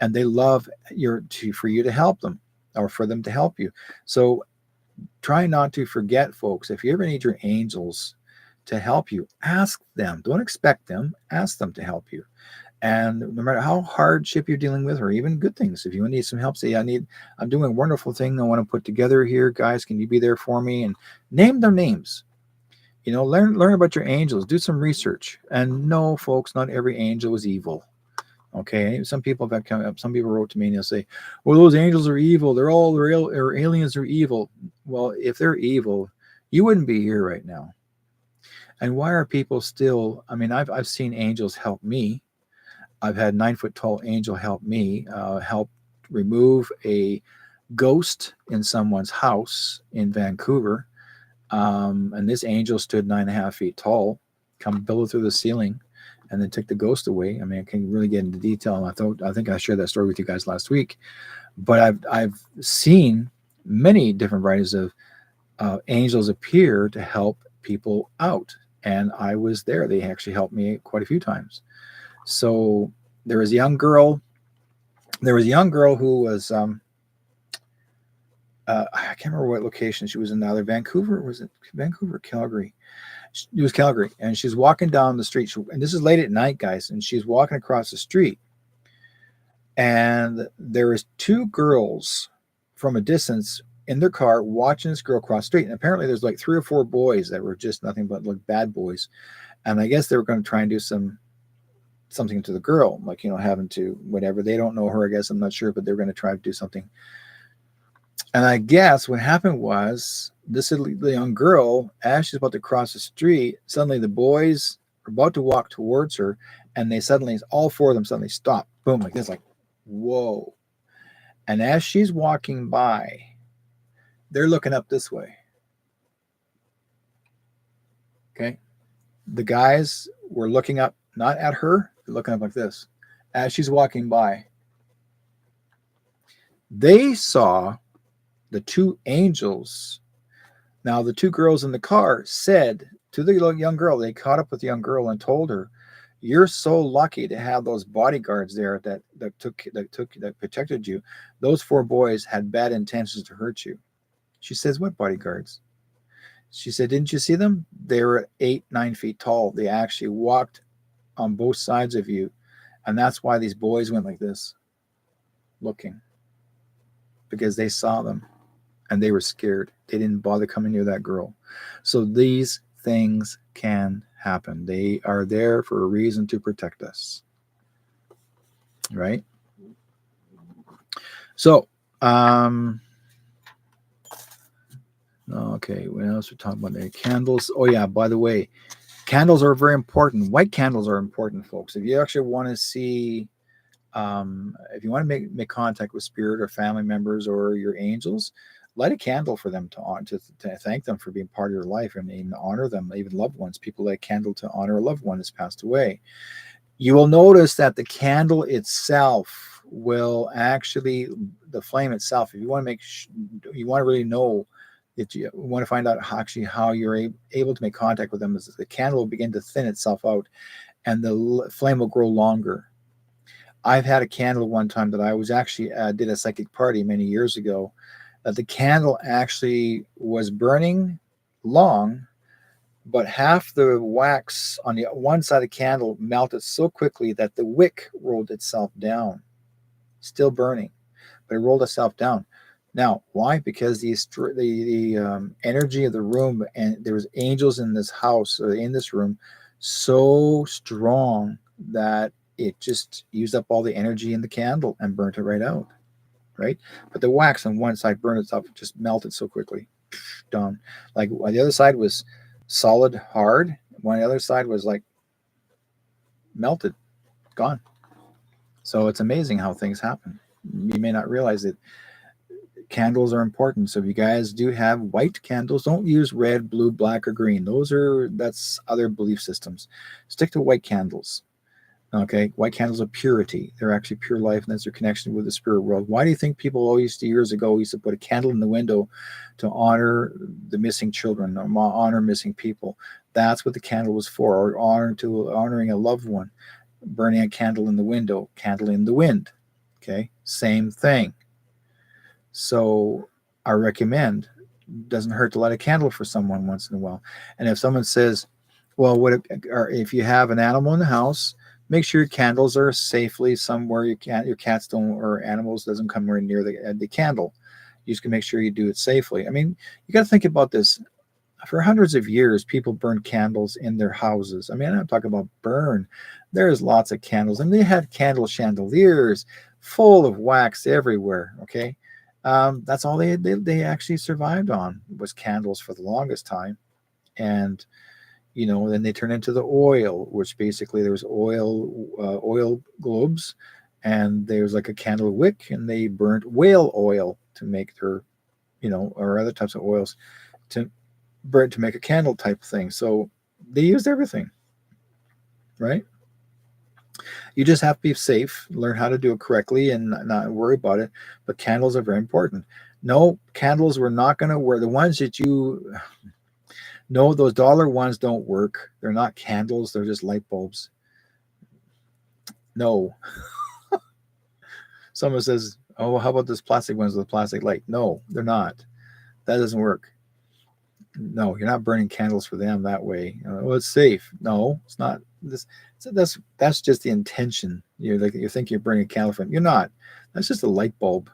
and they love for you to help them or for them to help you. So try not to forget, folks. If you ever need your angels to help you, ask them. Don't expect them. Ask them to help you. And no matter how hardship you're dealing with, or even good things, if you need some help, say, I'm doing a wonderful thing I want to put together here, guys. Can you be there for me? And name their names. Learn about your angels. Do some research. And no, folks, not every angel is evil. Okay, some people have come up. Some people wrote to me and they'll say, "Well, those angels are evil. They're all real, or aliens are evil." Well, if they're evil, you wouldn't be here right now. And why are people still? I mean, I've seen angels help me. I've had 9 foot tall angel help me, help remove a ghost in someone's house in Vancouver. And this angel stood 9.5 feet tall, come billow through the ceiling, and then took the ghost away. I mean, I can really get into detail. I think I shared that story with you guys last week. But I've seen many different varieties of angels appear to help people out, and I was there. They actually helped me quite a few times. So there was a young girl. There was a young girl who was I can't remember what location she was in. Either Vancouver, was it Vancouver, Calgary? It was Calgary, and she's walking down the street. And this is late at night, guys, and she's walking across the street, and there is two girls from a distance in their car watching this girl cross the street. And apparently, there's like 3 or 4 boys that were just nothing but like bad boys, and I guess they were going to try and do something to the girl, like having to whatever. They don't know her, I guess. I'm not sure, but they're going to try to do something. And I guess what happened was this young girl, as she's about to cross the street, suddenly the boys are about to walk towards her, and all 4 of them suddenly stop. Boom, like this, like, whoa. And as she's walking by, they're looking up this way. Okay. The guys were looking up, not at her, they're looking up like this. As she's walking by, they saw the 2 angels. Now, the 2 girls in the car said to the young girl, they caught up with the young girl and told her, "You're so lucky to have those bodyguards there that protected you. Those 4 boys had bad intentions to hurt you." She says, "What bodyguards?" She said, "Didn't you see them? They were 8, 9 feet tall. They actually walked on both sides of you. And that's why these boys went like this, looking, because they saw them. And they were scared. They didn't bother coming near that girl." So these things can happen. They are there for a reason, to protect us. Right? So, Okay, what else we're talking about there? Candles. Oh yeah, by the way, candles are very important. White candles are important, folks. If you actually want to see, if you want to make contact with spirit or family members or your angels, light a candle for them to thank them for being part of your life and even honor them, even loved ones. People light a candle to honor a loved one that's passed away. You will notice that the candle itself will actually, the flame itself, if you want to you want to really know that you want to find out how you're able to make contact with them, is the candle will begin to thin itself out and the flame will grow longer. I've had a candle one time that I was actually did a psychic party many years ago, that the candle actually was burning long, but half the wax on the one side of the candle melted so quickly that the wick rolled itself down, still burning, but it rolled itself down. Now, why? Because the energy of the room, and there was angels in this house or in this room, so strong that it just used up all the energy in the candle and burnt it right out. Right, but the wax on one side burned itself, just melted so quickly, done. Like the other side was solid, hard. One other side was like melted, gone. So it's amazing how things happen. You may not realize it. Candles are important. So if you guys do have white candles, don't use red, blue, black, or green. That's other belief systems. Stick to white candles. Okay, white candles are purity. They're actually pure life, and that's their connection with the spirit world. Why do you think people always, years ago, used to put a candle in the window to honor the missing children, or honor missing people? That's what the candle was for, or honoring a loved one. Burning a candle in the window, candle in the wind. Okay, same thing. So I recommend, doesn't hurt to light a candle for someone once in a while. And if someone says, well, or if you have an animal in the house, make sure your candles are safely somewhere your cats don't, or animals doesn't come very near the candle. You just can make sure you do it safely. I mean, you got to think about this. For hundreds of years, people burned candles in their houses. I mean, I'm not talking about burn. There's lots of candles, and they had candle chandeliers full of wax everywhere. Okay, that's all they actually survived on, was candles for the longest time. And then they turn into the oil, which basically there was oil globes, and there's like a candle wick, and they burnt whale oil to make their, or other types of oils to burn to make a candle type thing. So they used everything, right? You just have to be safe, learn how to do it correctly, and not worry about it. But candles are very important. No, candles we're not going to wear. The ones that you no, those dollar ones don't work. They're not candles. They're just light bulbs. No. Someone says, oh, well, how about this plastic ones with a plastic light? No, they're not. That doesn't work. No, you're not burning candles for them that way. Well, it's safe. No, it's not. That's just the intention. You think you're burning a candle for them. You're not. That's just a light bulb.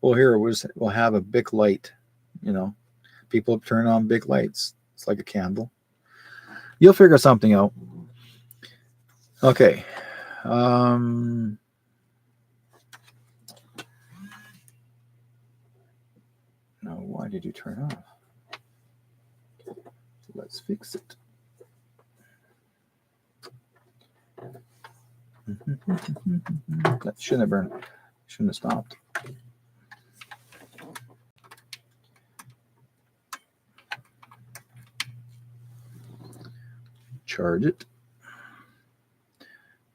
Well, here we'll have a big light. People turn on big lights. It's like a candle. You'll figure something out. Okay. No, why did you turn off? Let's fix it. That shouldn't have burned. Shouldn't have stopped. Charge it.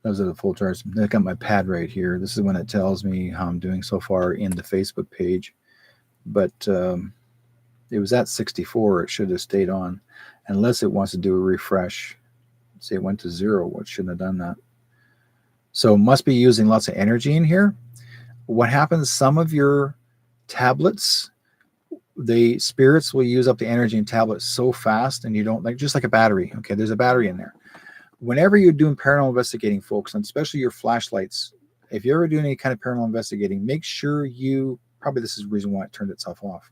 Those are the full charge. I got my pad right here. This is when it tells me how I'm doing so far in the Facebook page. But it was at 64. It should have stayed on, unless it wants to do a refresh. See, it went to 0. What shouldn't have done that? So must be using lots of energy in here. What happens? Some of your tablets, the spirits will use up the energy in tablets so fast, and you don't just like a battery. Okay, there's a battery in there. Whenever you're doing paranormal investigating, folks, and especially your flashlights, if you're ever doing any kind of paranormal investigating, make sure probably this is the reason why it turned itself off,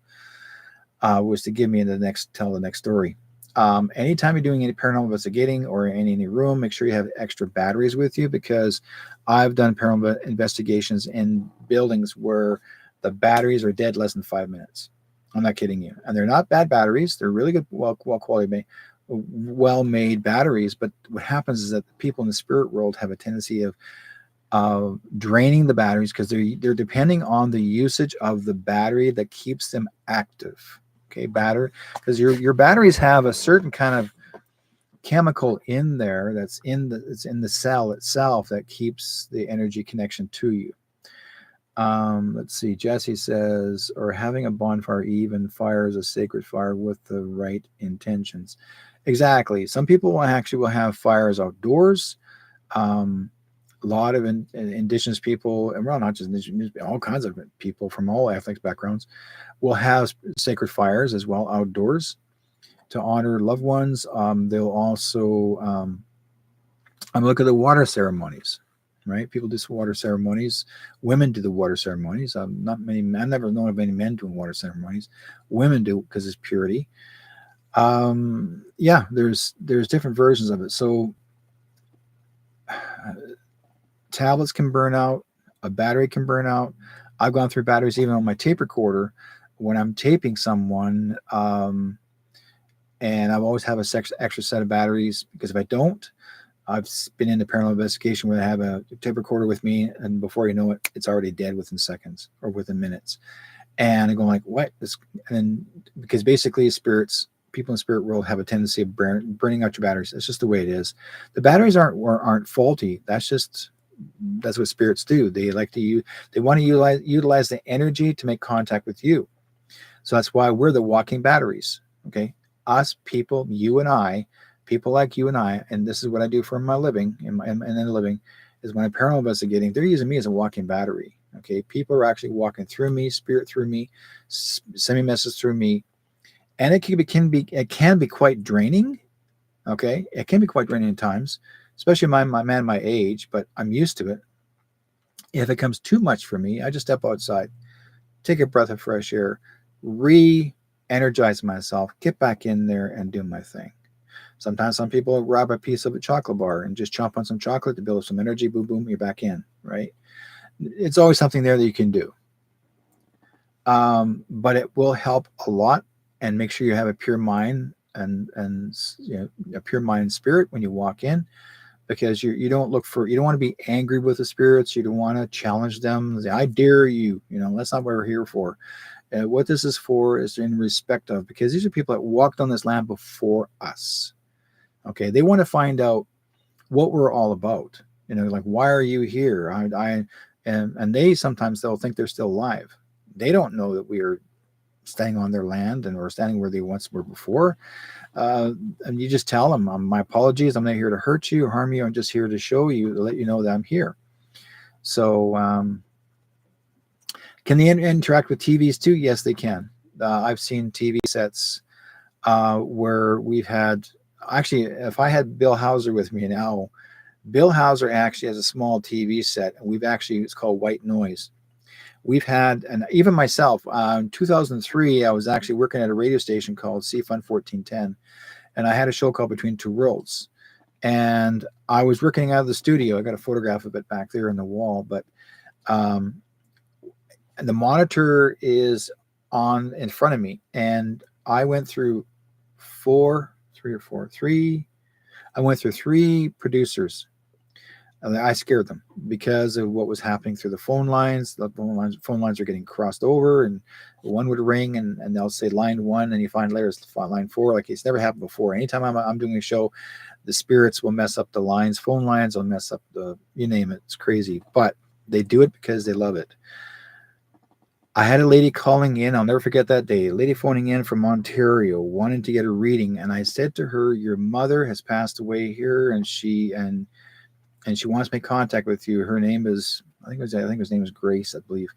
was to give me tell the next story. Anytime you're doing any paranormal investigating or in any room, make sure you have extra batteries with you, because I've done paranormal investigations in buildings where the batteries are dead less than 5 minutes. I'm not kidding you. And they're not bad batteries. They're really good, well quality made, well made batteries. But what happens is that the people in the spirit world have a tendency of draining the batteries because they're depending on the usage of the battery that keeps them active. Okay, battery, because your batteries have a certain kind of chemical in there it's in the cell itself that keeps the energy connection to you. Let's see. Jesse says, or having a bonfire even fires a sacred fire with the right intentions. Exactly. Some people will actually will have fires outdoors. Um, a lot of indigenous people, and well, not just indigenous, all kinds of people from all ethnic backgrounds will have sacred fires as well outdoors to honor loved ones. They'll also look at the water ceremonies, right? People do some water ceremonies. Women do the water ceremonies. Not many. I've never known of any men doing water ceremonies. Women do because it's purity. Yeah, there's different versions of it. So tablets can burn out. A battery can burn out. I've gone through batteries even on my tape recorder when I'm taping someone. And I've always have a extra set of batteries because if I don't, I've been into paranormal investigation where I have a tape recorder with me, and before you know it, it's already dead within seconds or within minutes. And I go like, "What?" And then because basically, people in the spirit world have a tendency of burning out your batteries. It's just the way it is. The batteries aren't faulty. That's what spirits do. They like to they want to utilize the energy to make contact with you. So that's why we're the walking batteries. Okay, us people, you and I, people like you and I, and this is what I do for my living, and then living, is when I'm paranormal investigating, they're using me as a walking battery. Okay, people are actually walking through me, spirit through me, sending messages through me, and it can be quite draining. Okay, it can be quite draining at times, especially my man my age, but I'm used to it. If it comes too much for me, I just step outside, take a breath of fresh air, re-energize myself, get back in there and do my thing. Sometimes some people grab a piece of a chocolate bar and just chomp on some chocolate to build up some energy. Boom, boom, you're back in, right? It's always something there that you can do. But it will help a lot, and make sure you have a pure mind and a pure mind and spirit when you walk in, because you don't you don't want to be angry with the spirits. You don't want to challenge them. Say, I dare you. That's not what we're here for. What this is for is in respect of, because these are people that walked on this land before us. Okay, they want to find out what we're all about. Like, why are you here? And they sometimes they'll think they're still alive. They don't know that we are staying on their land and we're standing where they once were before. And you just tell them, my apologies. I'm not here to hurt you or harm you. I'm just here to show you, to let you know that I'm here. So, can they interact with TVs too? Yes, they can. I've seen TV sets where we've had, actually, if I had Bill Hauser with me now, Bill Hauser actually has a small TV set, and it's called White Noise. We've had, and even myself, in 2003, I was actually working at a radio station called CFUN 1410, and I had a show called Between Two Worlds. And I was working out of the studio. I got a photograph of it back there in the wall, but and the monitor is on in front of me, and I went through three. I went through three producers. And I scared them because of what was happening through the phone lines. The phone lines are getting crossed over, and one would ring, and they'll say line one, and you find later it's line four. Like, it's never happened before. Anytime I'm doing a show, the spirits will mess up the lines. Phone lines will mess up you name it. It's crazy, but they do it because they love it. I had a lady calling in. I'll never forget that day. A lady phoning in from Ontario, wanting to get a reading, and I said to her, "Your mother has passed away here, and she wants to make contact with you. Her name is, I think her name is Grace, I believe."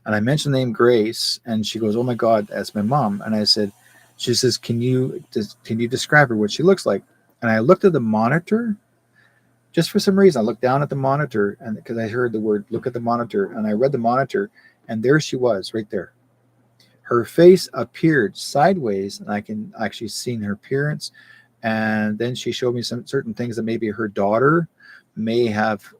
And I mentioned the name Grace, and she goes, "Oh my God, that's my mom." And I said, she says, can you describe her, what she looks like?" And I looked at the monitor. Just for some reason, I looked down at the monitor, and because I heard the word "look at the monitor," and I read the monitor, and there she was, right there. Her face appeared sideways, and I can actually see her appearance. And then she showed me some certain things that maybe her daughter may have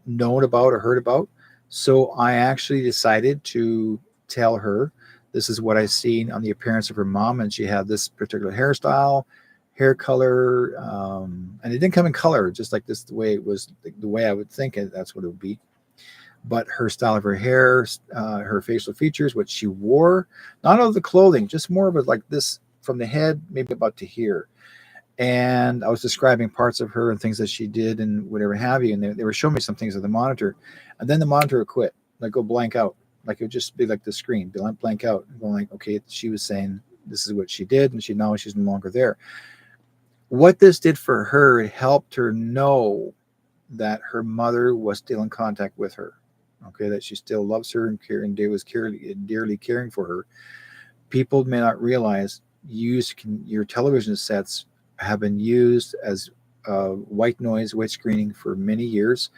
known about or heard about. So I actually decided to tell her This is what I seen on the appearance of her mom, and she had this particular hairstyle, hair color, and it didn't come in color, just like this, the way it was, the way I would think it, that's what it would be. But her style of her hair, her facial features, what she wore, not all of the clothing, just more of it like this from the head, maybe about to here. And I was describing parts of her and things that she did and whatever have you. And they were showing me some things of the monitor. And then the monitor would quit, like go blank out. Like it would just be like the screen, blank out. Going like, okay, she was saying this is what she did, and she's no longer there. What this did for her, it helped her know that her mother was still in contact with her. Okay, that she still loves her and was dearly caring for her. People may not realize your television sets have been used as white noise, white screening for many years.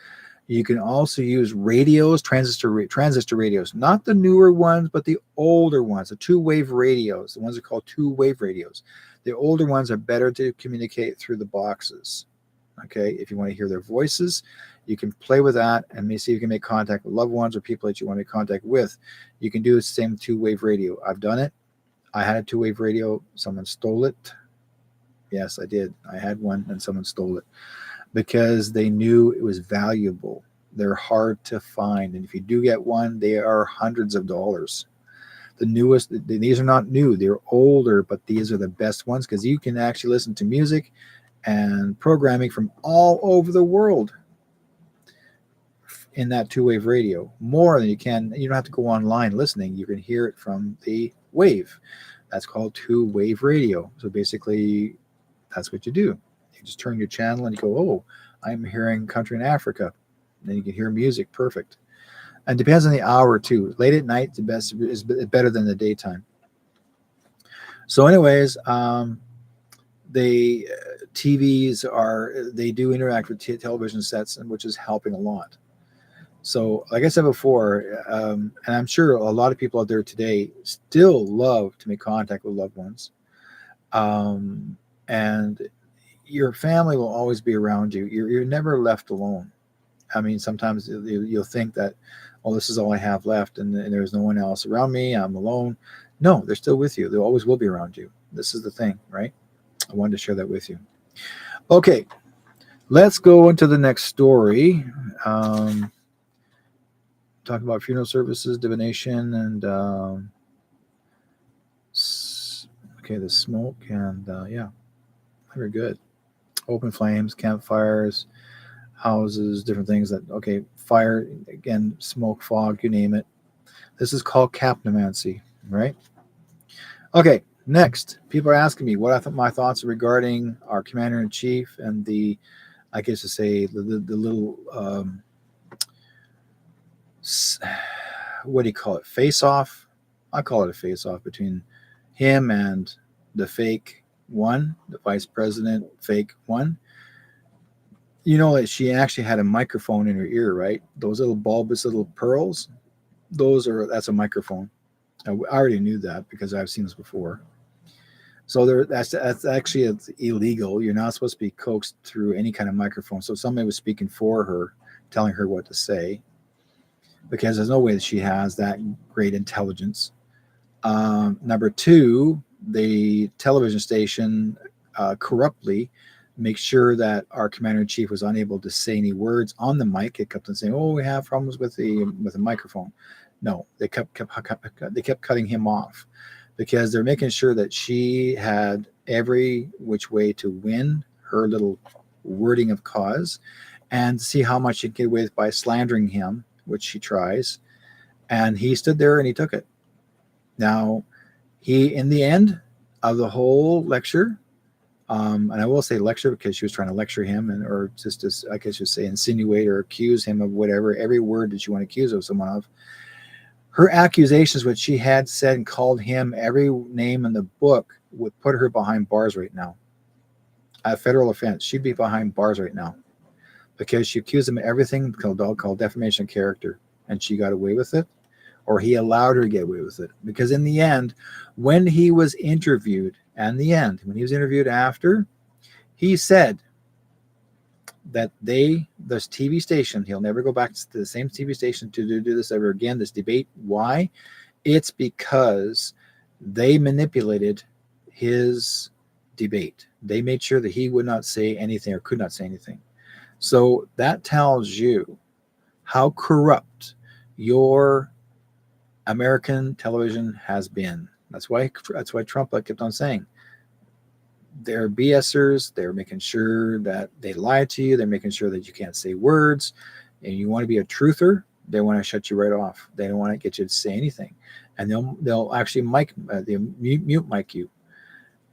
You can also use radios, transistor radios, not the newer ones, but the older ones, the two-wave radios. The ones are called two-wave radios. The older ones are better to communicate through the boxes. Okay, if you want to hear their voices, you can play with that and maybe see if you can make contact with loved ones or people that you want to make contact with. You can do the same two-wave radio. I've done it. I had a two-wave radio. Someone stole it. Yes, I did. I had one and someone stole it because they knew it was valuable. They're hard to find. And if you do get one, they are hundreds of dollars. The newest, these are not new. They're older, but these are the best ones because you can actually listen to music and programming from all over the world in that two-wave radio. More than you can. You don't have to go online listening. You can hear it from the wave. That's called two-wave radio. So basically, that's what you do. You just turn your channel and you go, oh, I'm hearing country in Africa. And then you can hear music. Perfect. And it depends on the hour too. Late at night, the best is better than the daytime. So, anyways, they they do interact with television sets, and which is helping a lot. So, like I said before, and I'm sure a lot of people out there today still love to make contact with loved ones. And your family will always be around you. You're never left alone. I mean, sometimes you'll think that, oh, this is all I have left, and there's no one else around me. I'm alone. No, they're still with you. They always will be around you. This is the thing, right? I wanted to share that with you. Okay, let's go into the next story. Talking about funeral services, divination, and okay, the smoke, and yeah, very good. Open flames, campfires, houses, different things that, okay, fire, again, smoke, fog, you name it. This is called capnomancy, right? Okay, next, people are asking me what I thought my thoughts regarding our commander in chief and the, I guess to say, the little, what do you call it, face off? I call it a face off between him and the fake one, the vice president, fake one. You know that she actually had a microphone in her ear, right? Those little bulbous little pearls, that's a microphone. I already knew that because I've seen this before. So that's actually it's illegal. You're not supposed to be coaxed through any kind of microphone. So somebody was speaking for her, telling her what to say, because there's no way that she has that great intelligence. Number two, the television station corruptly makes sure that our commander in chief was unable to say any words on the mic. It kept on saying, "Oh, we have problems with the microphone." No, they kept cutting him off because they're making sure that she had every which way to win her little wording of cause and see how much she'd get away with by slandering him, which she tries. And he stood there and he took it. Now, he, in the end of the whole lecture, and I will say lecture because she was trying to lecture him, or just to, I guess you say, insinuate or accuse him of whatever, every word that you want to accuse of someone of. Her accusations, what she had said and called him every name in the book, would put her behind bars right now. A federal offense. She'd be behind bars right now because she accused him of everything called defamation of character, and she got away with it, or he allowed her to get away with it. Because in the end, when he was interviewed, after, he said that this TV station, he'll never go back to the same TV station to do this ever again, this debate. Why? It's because they manipulated his debate. They made sure that he would not say anything or could not say anything. So that tells you how corrupt your American television has been. That's why Trump kept on saying they're BSers. They're making sure that they lie to you. They're making sure that you can't say words, and you want to be a truther. They want to shut you right off. They don't want to get you to say anything, and they'll actually they mute mic you.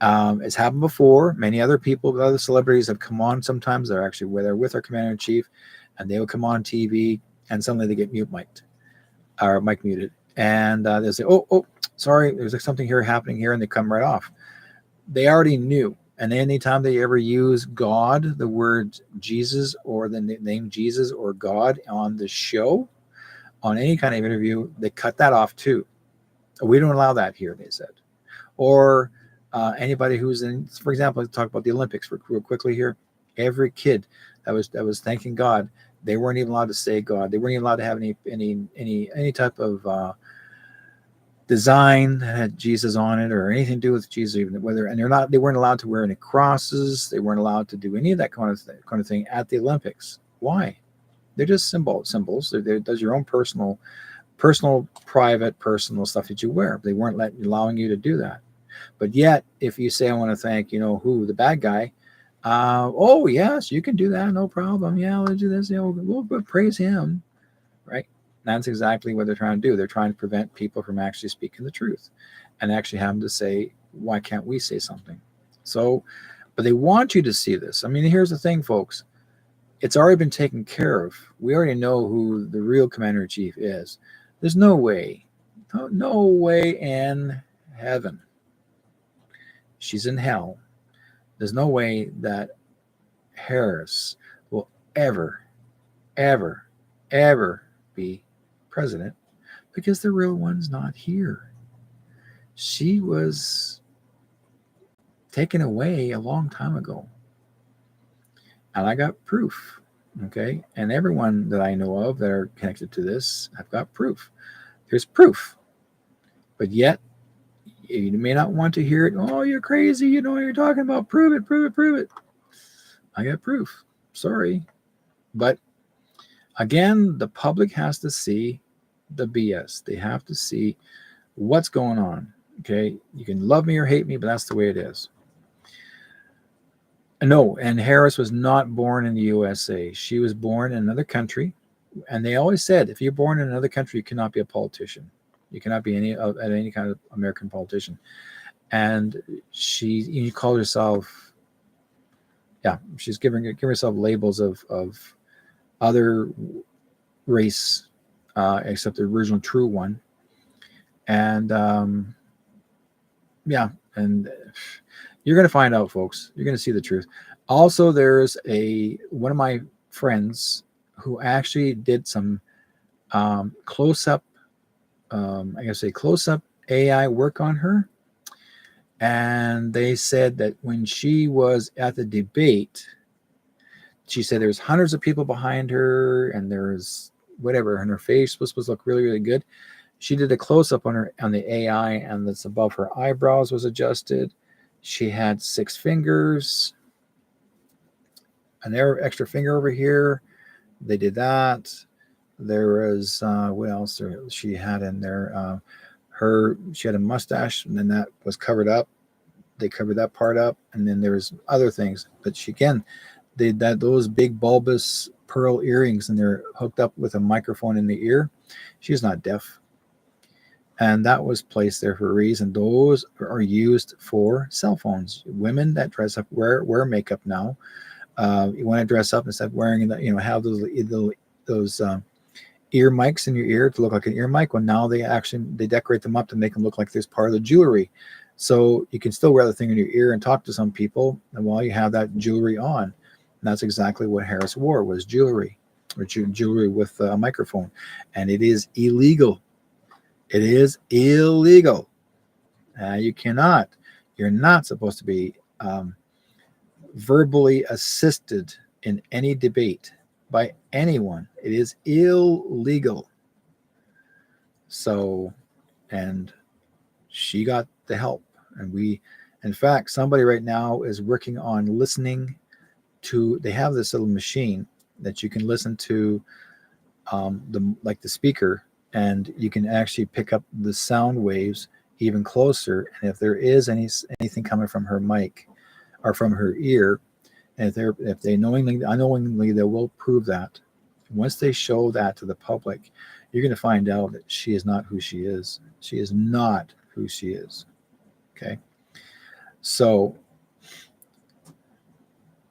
It's happened before. Many other people, other celebrities have come on. Sometimes they're actually where they're with our commander in chief, and they will come on TV, and suddenly they get mute mic'd or mic muted, and they'll say, "Oh, sorry, there's like something here happening here," and they come right off. They already knew. And anytime they ever use God, the word Jesus or the name Jesus or God on the show, on any kind of interview, they cut that off too. We don't allow that here, they said. Or anybody who's in, for example, let's talk about the Olympics real quickly here. Every kid that was thanking God, they weren't even allowed to say God. They weren't even allowed to have any type of design that had Jesus on it or anything to do with Jesus, even whether, and they weren't allowed to wear any crosses. They weren't allowed to do any of that kind of thing at the Olympics. Why? They're just symbols. Does your own personal, private, personal stuff that you wear. They weren't allowing you to do that. But yet, if you say, I want to thank, the bad guy, oh, yes, you can do that. No problem. Yeah, let's do this. We'll praise him. Right? That's exactly what they're trying to do. They're trying to prevent people from actually speaking the truth and actually having to say, why can't we say something? So, but they want you to see this. I mean, here's the thing, folks. It's already been taken care of. We already know who the real commander in chief is. There's no way, no way in heaven. She's in hell. There's no way that Harris will ever, ever, ever be president because the real one's not here. She was taken away a long time ago. And I got proof. Okay. And everyone that I know of that are connected to this, I've got proof. There's proof. But yet, you may not want to hear it. Oh, you're crazy. You know what you're talking about. Prove it, prove it, prove it. I got proof. Sorry. But again, the public has to see the BS. They have to see what's going on. Okay. You can love me or hate me, but that's the way it is. No, and Harris was not born in the USA. She was born in another country. And they always said, if you're born in another country, you cannot be a politician. You cannot be any kind of American politician. And she called herself, she's giving herself labels of other race, except the original true one. And and you're going to find out, folks. You're going to see the truth. Also, there's one of my friends who actually did some close-up, close-up AI work on her. And they said that when she was at the debate, she said there's hundreds of people behind her and there's whatever, and her face was supposed to look really, really good. She did a close-up on the AI, and that's above her eyebrows was adjusted. She had 6 fingers, an extra finger over here. They did that. There was what else she had in there? She had a mustache, and then that was covered up. They covered that part up, and then there was other things. But she again, those big bulbous pearl earrings, and they're hooked up with a microphone in the ear. She's not deaf. And that was placed there for a reason. Those are used for cell phones. Women that dress up wear makeup now. You want to dress up instead of wearing have those ear mics in your ear to look like an ear mic. Well, now they decorate them up to make them look like there's part of the jewelry. So you can still wear the thing in your ear and talk to some people, and while you have that jewelry on. And that's exactly what Harris wore, was jewelry, or jewelry with a microphone, and it is illegal. It is illegal. You're not supposed to be verbally assisted in any debate by anyone. It is illegal. So and she got the help. And we, in fact, somebody right now is working on listening to. They have this little machine that you can listen to, the speaker, and you can actually pick up the sound waves even closer. And if there is anything coming from her mic or from her ear, and if they unknowingly they will prove that. Once they show that to the public, you're going to find out that she is not who she is. She is not who she is. Okay. So,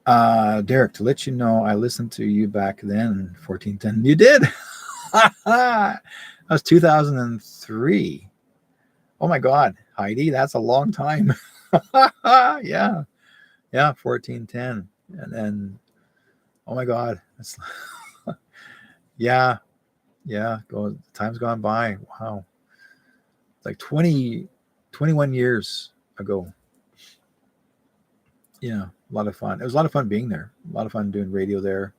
Derek, to let you know, I listened to you back then, 1410. You did. That was 2003. Oh my God, Heidi, that's a long time. Yeah, yeah, 1410. And then, oh my God, that's, yeah, yeah. Time's gone by. Wow, like 21 years ago. Yeah, a lot of fun. It was a lot of fun being there. A lot of fun doing radio there.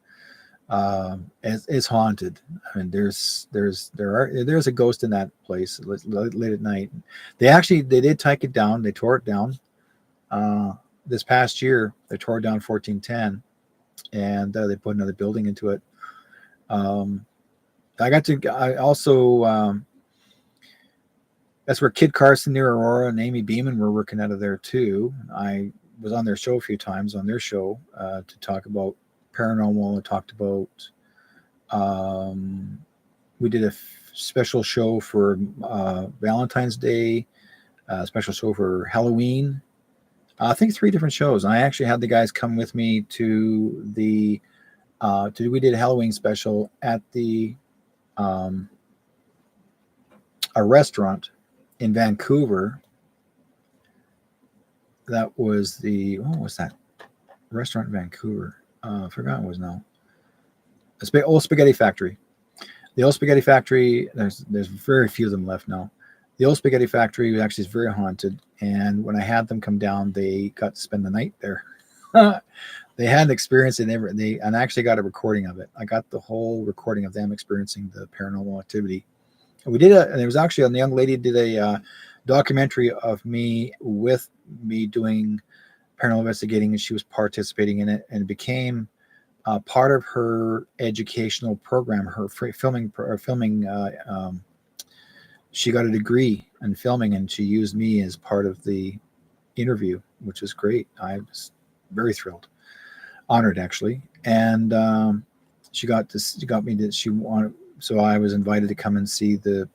It's haunted. I mean, there's a ghost in that place late at night. They did take it down. They tore it down. Uh, this past year, they tore down 1410, and they put another building into it. Um, I also that's where Kid Carson near Aurora and Amy Beeman were working out of there too. I was on their show a few times on their show to talk about paranormal. I talked about um, we did a special show for Valentine's Day, a special show for Halloween. I think 3 different shows. And I actually had the guys come with me to we did a Halloween special at um, a restaurant in Vancouver. That was what was that restaurant in Vancouver? I forgot what it was now. Old Spaghetti Factory. The Old Spaghetti Factory. There's very few of them left now. The Old Spaghetti Factory actually is very haunted. And when I had them come down, they got to spend the night there. They hadn't experienced it ever. And I actually got a recording of it. I got the whole recording of them experiencing the paranormal activity. And and there was actually a young lady did a documentary of me with me doing paranormal investigating, and she was participating in it, and it became part of her educational program. Her filming. She got a degree in filming, and she used me as part of the interview, which was great. I was very thrilled, honored actually, and she got me that she wanted. So I was invited to come and see the.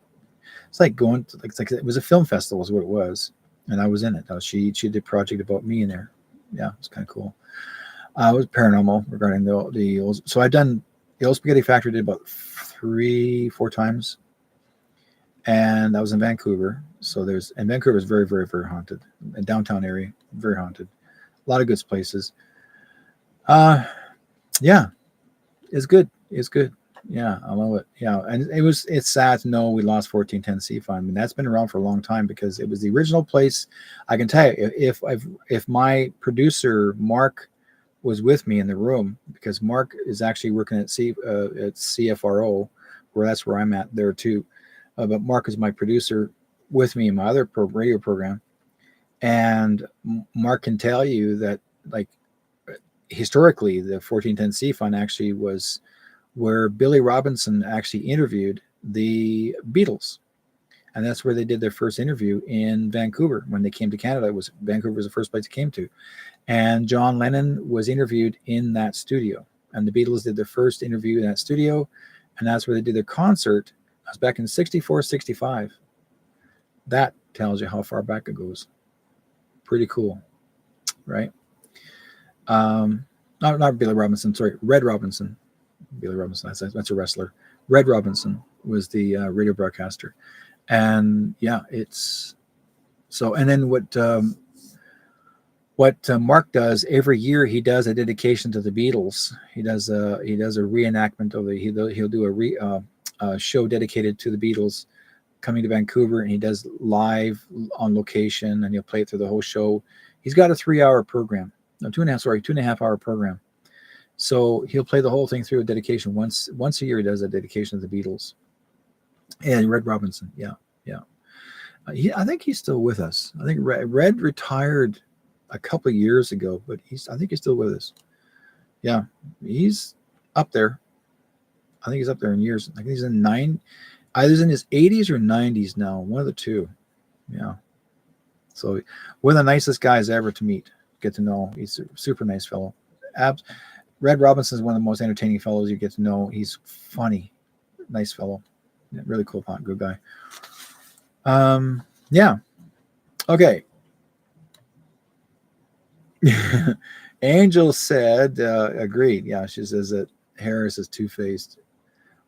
It's like going to it was a film festival, is what it was, and I was in it. She did a project about me in there. Yeah, it's kind of cool. It was paranormal regarding the old. So I've done the Old Spaghetti Factory. Did about 3-4 times, and I was in Vancouver. So and Vancouver is very, very, very haunted. In downtown area, very haunted. A lot of good places. Uh, yeah, it's good. It's good. Yeah, I love it. Yeah, and it's sad to know we lost 1410 Seafund. I mean, that's been around for a long time because it was the original place. I can tell you, if my producer Mark was with me in the room, because Mark is actually working at CFRO, that's where I'm at there too. But Mark is my producer with me in my other radio program, and Mark can tell you that like historically the 1410 Seafund actually was where Billy Robinson actually interviewed the Beatles. And that's where they did their first interview in Vancouver when they came to Canada. Vancouver was the first place they came to. And John Lennon was interviewed in that studio. And the Beatles did their first interview in that studio. And that's where they did their concert. It was back in 64, 65. That tells you how far back it goes. Pretty cool, right? Not Billy Robinson, sorry, Red Robinson. Billy Robinson, that's a wrestler. Red Robinson was the radio broadcaster, and yeah, it's so. And then what Mark does every year, he does a dedication to the Beatles. He does a reenactment of he'll do a show dedicated to the Beatles coming to Vancouver, and he does live on location, and he'll play it through the whole show. He's got a 3-hour program, no 2.5 hour program. So he'll play the whole thing through a dedication once a year. He does a dedication of the Beatles and Red Robinson. Yeah, yeah. I think he's still with us. I think Red retired a couple of years ago, but I think he's still with us. Yeah, he's up there. I think he's up there in years. I think he's in either in his 80s or 90s now, one of the two. Yeah. So one of the nicest guys ever to meet, get to know. He's a super nice fellow. Abs- Red Robinson is one of the most entertaining fellows you get to know. He's funny, nice fellow, yeah, really cool, good guy. Yeah. Okay. Angel said, agreed. Yeah, she says that Harris is two faced.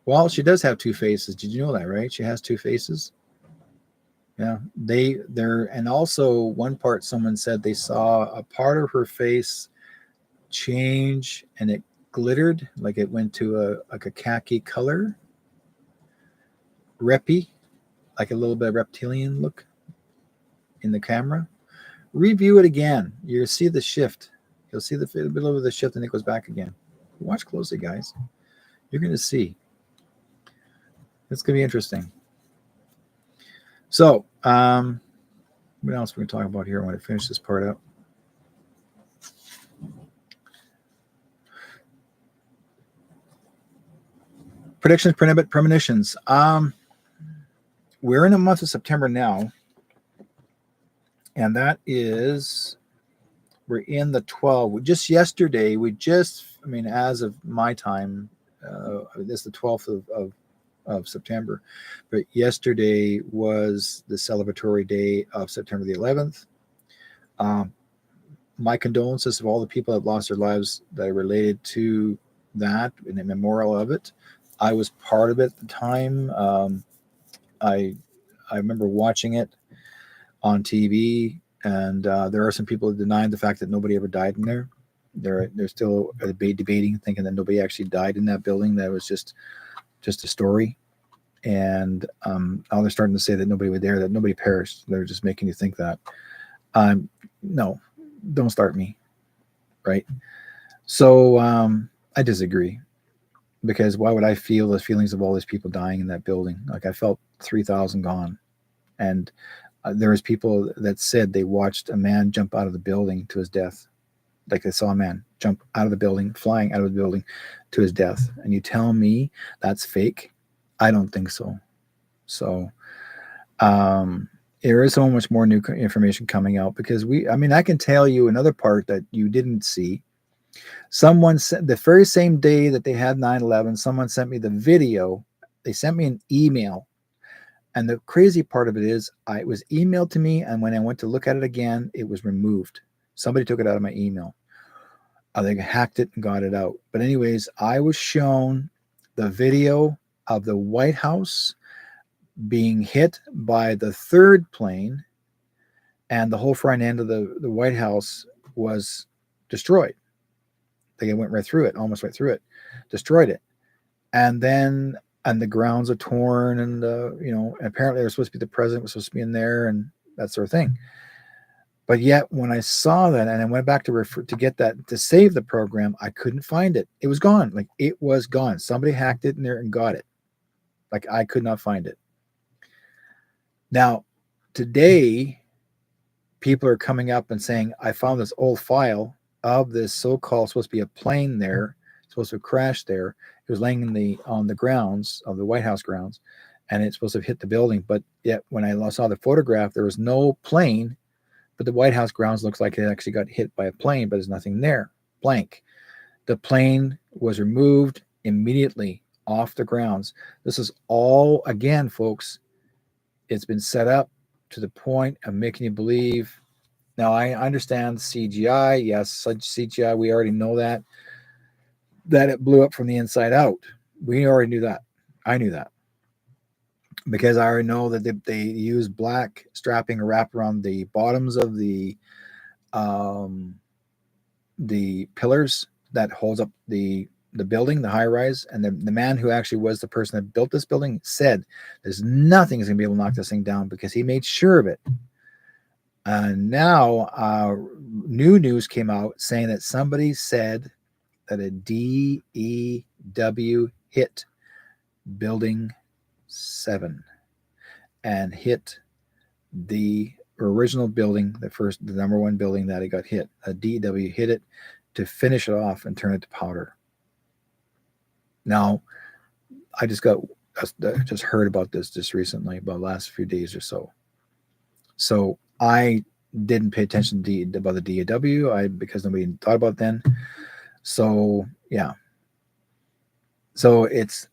Well, she does have two faces. Did you know that, right? She has two faces. Yeah, they're, and also one part someone said they saw a part of her face change and it glittered like it went to a khaki color, reppy, like a little bit of reptilian look in the camera. Review it again. You'll see the shift. You'll see the middle of the shift and it goes back again. Watch closely, guys. You're going to see. It's going to be interesting. So, what else are we going to talk about here when I finish this part up? Predictions, premonitions. We're in the month of September now, and that is, we're in the 12. Just yesterday, I mean, as of my time, this is the 12th of September, but yesterday was the celebratory day of September the 11th. Um, my condolences to all the people that lost their lives that are related to that and the memorial of it. I was part of it at the time. I I remember watching it on TV, and there are some people denying the fact that nobody ever died in there. They're still debating, thinking that nobody actually died in that building. That was just a story. And now they're starting to say that nobody was there, that nobody perished. They're just making you think that. No, don't start me, right? So I disagree, because why would I feel the feelings of all these people dying in that building? Like, I felt 3,000 gone, and there was people that said they watched a man jump out of the building to his death. Like, they saw a man jump out of the building, flying out of the building to his death. And you tell me that's fake? I don't think so. So um, there is so much more new information coming out, because I mean, I can tell you another part that you didn't see. Someone sent, the very same day that they had 9/11, someone sent me the video. They sent me an email. And the crazy part of it is, it was emailed to me, and when I went to look at it again, it was removed. Somebody took it out of my email. They hacked it and got it out. But anyways, I was shown the video of the White House being hit by the third plane, and the whole front end of the White House was destroyed. They went right through it, almost right through it, destroyed it. And then, and the grounds are torn, and and apparently there was supposed to be, the president was supposed to be in there, and that sort of thing. But yet, when I saw that and I went back to get that, to save the program, I couldn't find it. It was gone. Like, it was gone. Somebody hacked it in there and got it. Like, I could not find it. Now, today, people are coming up and saying, I found this old file of this so-called, supposed to be a plane there, supposed to have crashed there. It was laying on the grounds of the White House grounds, and it's supposed to have hit the building. But yet, when I saw the photograph, there was no plane, but the White House grounds looks like it actually got hit by a plane, but there's nothing there. Blank. The plane was removed immediately off the grounds. This is all, again, folks, it's been set up to the point of making you believe. Now, I understand CGI. Yes, such CGI, we already know that it blew up from the inside out. We already knew that. I knew that, because I already know that they use black strapping wrap around the bottoms of um, the pillars that holds up the building, the high rise. And the man who actually was the person that built this building said there's nothing is going to be able to knock this thing down, because he made sure of it. And now new news came out saying that somebody said that a DEW hit building 7 and hit the original building, the number one building that it got hit. A DEW hit it to finish it off and turn it to powder. Now, I just heard about this just recently, about the last few days or so. So I didn't pay attention to about the DAW because nobody thought about it then. So yeah, so it's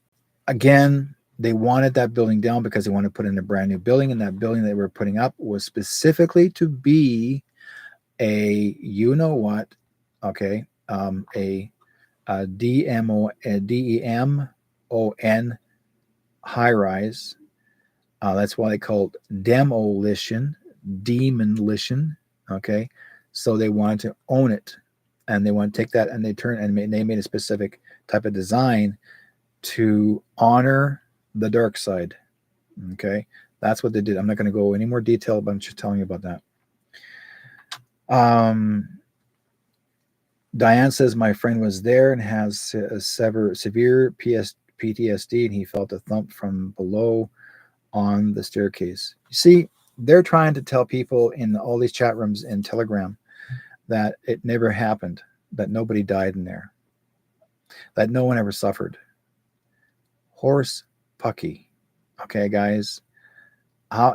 again, they wanted that building down because they wanted to put in a brand new building, and that building they were putting up was specifically to be a you know what, okay, a DEMON high rise. That's why they called demolition, demolition. Okay, so they wanted to own it, and they want to take that and they made a specific type of design to honor the dark side. Okay, that's what they did. I'm not going to go any more detail, but I'm just telling you about that. Diane says my friend was there and has a severe PTSD, and he felt a thump from below on the staircase. You see, they're trying to tell people in all these chat rooms and Telegram that it never happened, that nobody died in there, that no one ever suffered. Horse pucky. Okay, guys. How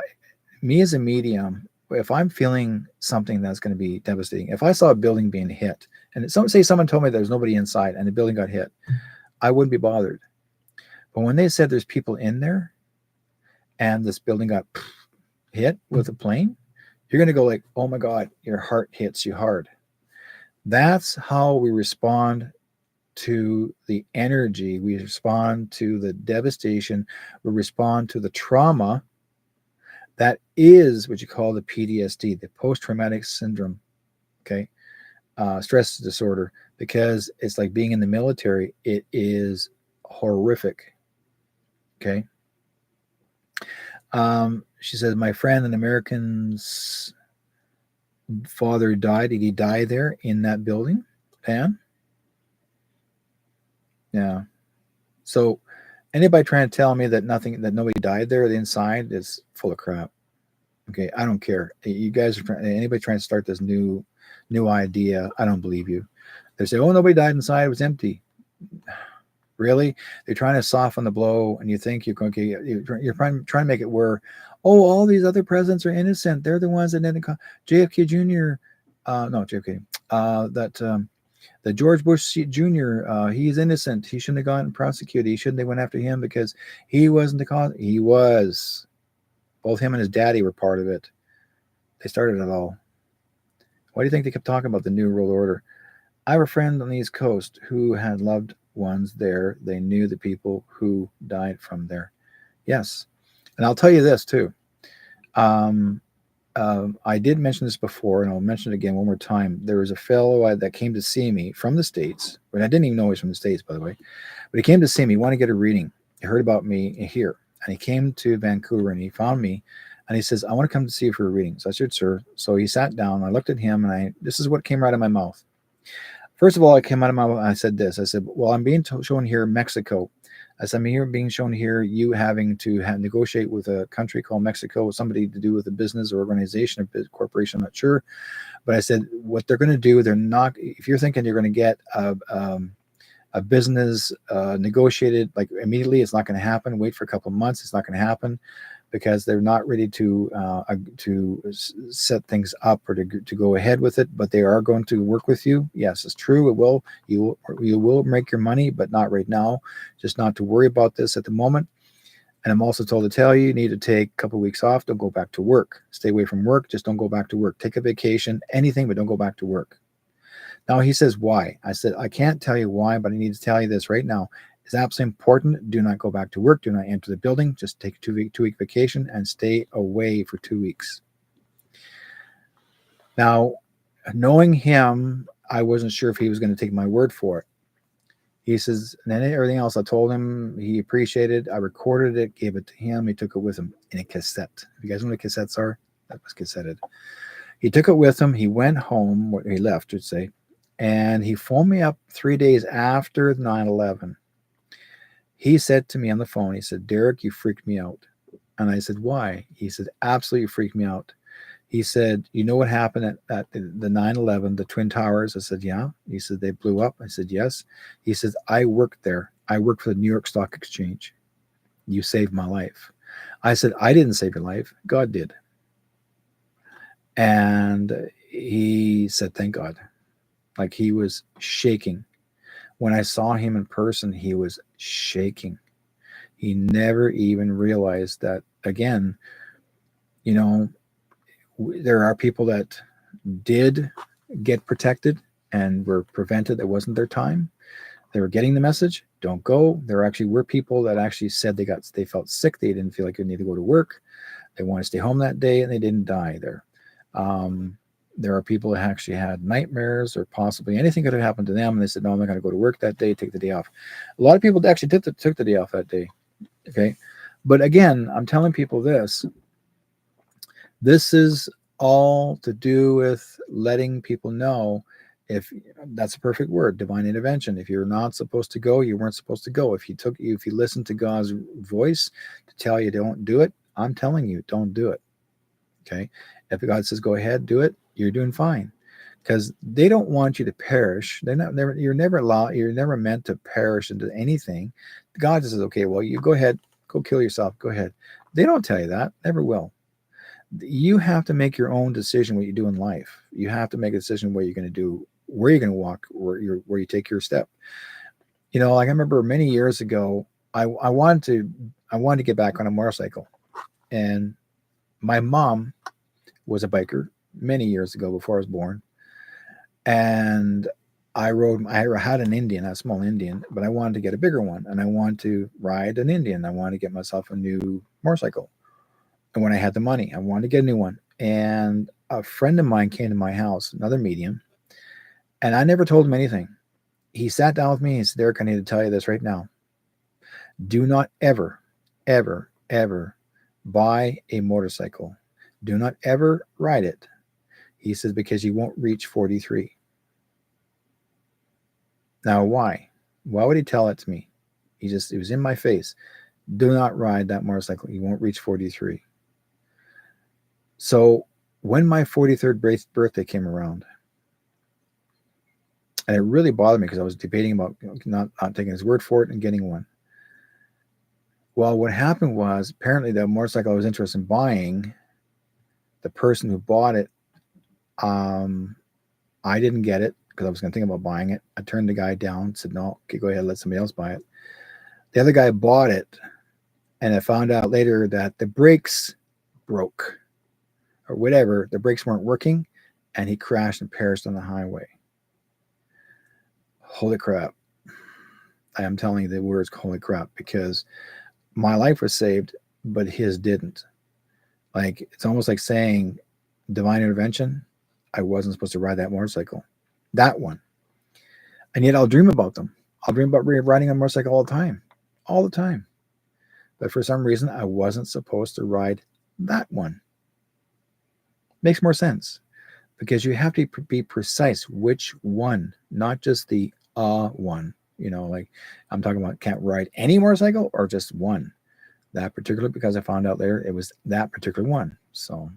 me as a medium, if I'm feeling something that's going to be devastating, if I saw a building being hit, and someone told me there's nobody inside and the building got hit, I wouldn't be bothered. But when they said there's people in there and this building got hit with a plane, you're going to go like, oh my God, your heart hits you hard. That's how we respond to the energy. We respond to the devastation. We respond to the trauma that is what you call the PTSD, the post-traumatic syndrome, okay, stress disorder, because it's like being in the military. It is horrific, okay. She says, my friend, an American's father died. Did he die there in that building, Pam? Yeah. So anybody trying to tell me that nobody died there, the inside is full of crap. Okay, I don't care. You guys are anybody trying to start this new idea? I don't believe you. They say, "Oh, nobody died inside; it was empty." Really? They're trying to soften the blow, and you think you're going to you're trying to make it where, oh, all these other presidents are innocent. They're the ones that didn't. JFK Jr. No, JFK. The George Bush Jr. He's innocent. He shouldn't have gotten prosecuted. They went after him because he wasn't the cause. He was. Both him and his daddy were part of it. They started it all. Why do you think they kept talking about the New World Order? I have a friend on the East Coast who had loved ones there. They knew the people who died from there. Yes. And I'll tell you this too. I did mention this before, and I'll mention it again one more time. There was a fellow that came to see me from the States, but I didn't even know he was from the States, by the way. But he came to see me, wanted to get a reading. He heard about me here, and he came to Vancouver, and he found me, and he says, I want to come to see you for a reading. So I said, sir. So he sat down. I looked at him, and this is what came out of my mouth. First of all, I came out of my mouth, and I said this. I said, well, I'm being shown here Mexico. I said, I'm being shown here you having to negotiate with a country called Mexico, somebody to do with a business or organization or corporation, I'm not sure. But I said, what they're going to do, they're not, if you're thinking you're going to get a business negotiated like immediately, it's not going to happen. Wait for a couple of months, it's not going to happen, because they're not ready to set things up or to go ahead with it. But they are going to work with you. Yes, it's true. It will. You will make your money, but not right now. Just not to worry about this at the moment. And I'm also told to tell you, you need to take a couple of weeks off. Don't go back to work. Stay away from work. Just don't go back to work. Take a vacation, anything, but don't go back to work. Now he says, why? I said, I can't tell you why, but I need to tell you this right now. It's absolutely important. Do not go back to work. Do not enter the building. Just take a two-week vacation and stay away for 2 weeks. Now, knowing him, I wasn't sure if he was going to take my word for it. He says, and then everything else I told him, he appreciated. I recorded it, gave it to him. He took it with him in a cassette. If you guys know what cassettes are, that was cassetted. He took it with him. He went home, he left, I'd say, and he phoned me up 3 days after 9/11. He said to me on the phone, he said, Derek, you freaked me out. And I said, why? He said, absolutely freaked me out. He said, you know what happened at the 9/11, the Twin Towers? I said, yeah. He said, they blew up. I said, yes. He says, I worked there. I worked for the New York Stock Exchange. You saved my life. I said, I didn't save your life. God did. And he said, thank God. Like he was shaking. When I saw him in person, he was shaking. He never even realized that, again, you know, there are people that did get protected and were prevented. It wasn't their time. They were getting the message. Don't go. There actually were people that actually said they felt sick. They didn't feel like they need to go to work. They want to stay home that day, and they didn't die there. Um, there are people that actually had nightmares or possibly anything could have happened to them, and they said, "No, I'm not going to go to work that day. Take the day off." A lot of people actually took the day off that day. Okay, but again, I'm telling people this. This is all to do with letting people know if that's a perfect word, divine intervention. If you're not supposed to go, you weren't supposed to go. If you listen to God's voice to tell you don't do it, I'm telling you, don't do it. Okay. If God says go ahead, do it, you're doing fine. Because they don't want you to perish. You're never meant to perish into anything. God says, okay, well, you go ahead, go kill yourself, go ahead. They don't tell you that, never will. You have to make your own decision what you do in life. You have to make a decision what you're going to do, where you're going to walk, where you take your step. Like I remember many years ago, I wanted to get back on a motorcycle, and my mom was a biker many years ago before I was born, and I had an Indian, a small Indian, but I wanted to get a bigger one, and I wanted to ride an Indian. I wanted to get myself a new motorcycle. And when I had the money, I wanted to get a new one. And a friend of mine came to my house, another medium, and I never told him anything. He sat down with me and said, Derek, I need to tell you this right now. Do not ever, ever, ever buy a motorcycle. Do not ever ride it. He says, because you won't reach 43. Now, why? Why would he tell it to me? It was in my face. Do not ride that motorcycle. You won't reach 43. So when my 43rd birthday came around, and it really bothered me because I was debating about not taking his word for it and getting one. Well, what happened was apparently the motorcycle I was interested in buying, the person who bought it, I didn't get it because I was going to think about buying it. I turned the guy down, said, no, okay, go ahead, let somebody else buy it. The other guy bought it, and I found out later that the brakes broke or whatever. The brakes weren't working, and he crashed and perished on the highway. Holy crap. I am telling you the words holy crap because my life was saved, but his didn't. Like, it's almost like saying divine intervention. I wasn't supposed to ride that motorcycle. That one. And yet I'll dream about them. I'll dream about riding a motorcycle all the time. All the time. But for some reason, I wasn't supposed to ride that one. Makes more sense. Because you have to be precise which one, not just the one. Like I'm talking about can't ride any motorcycle or just one. That particular, because I found out later it was that particular one. So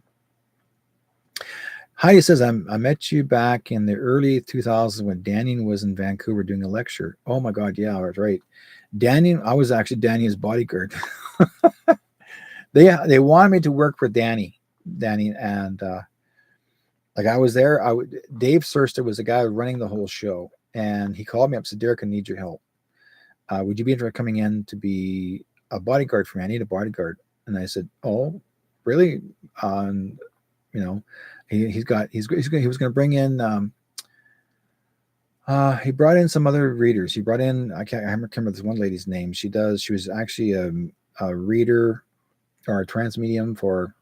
Heidi says, I met you back in the early 2000s when Daniel was in Vancouver doing a lecture. Oh my God, yeah, that's right. Daniel, I was actually Daniel's bodyguard. They wanted me to work for Danny, and like I was there. Dave Surster was the guy running the whole show, and he called me up and said, Derek, I need your help. Would you be interested in coming in to be a bodyguard for me? I need a bodyguard. And I said, oh, really? You know, he was going to bring in. He brought in some other readers. He brought in, I remember this one lady's name. She was actually a reader or a trance medium for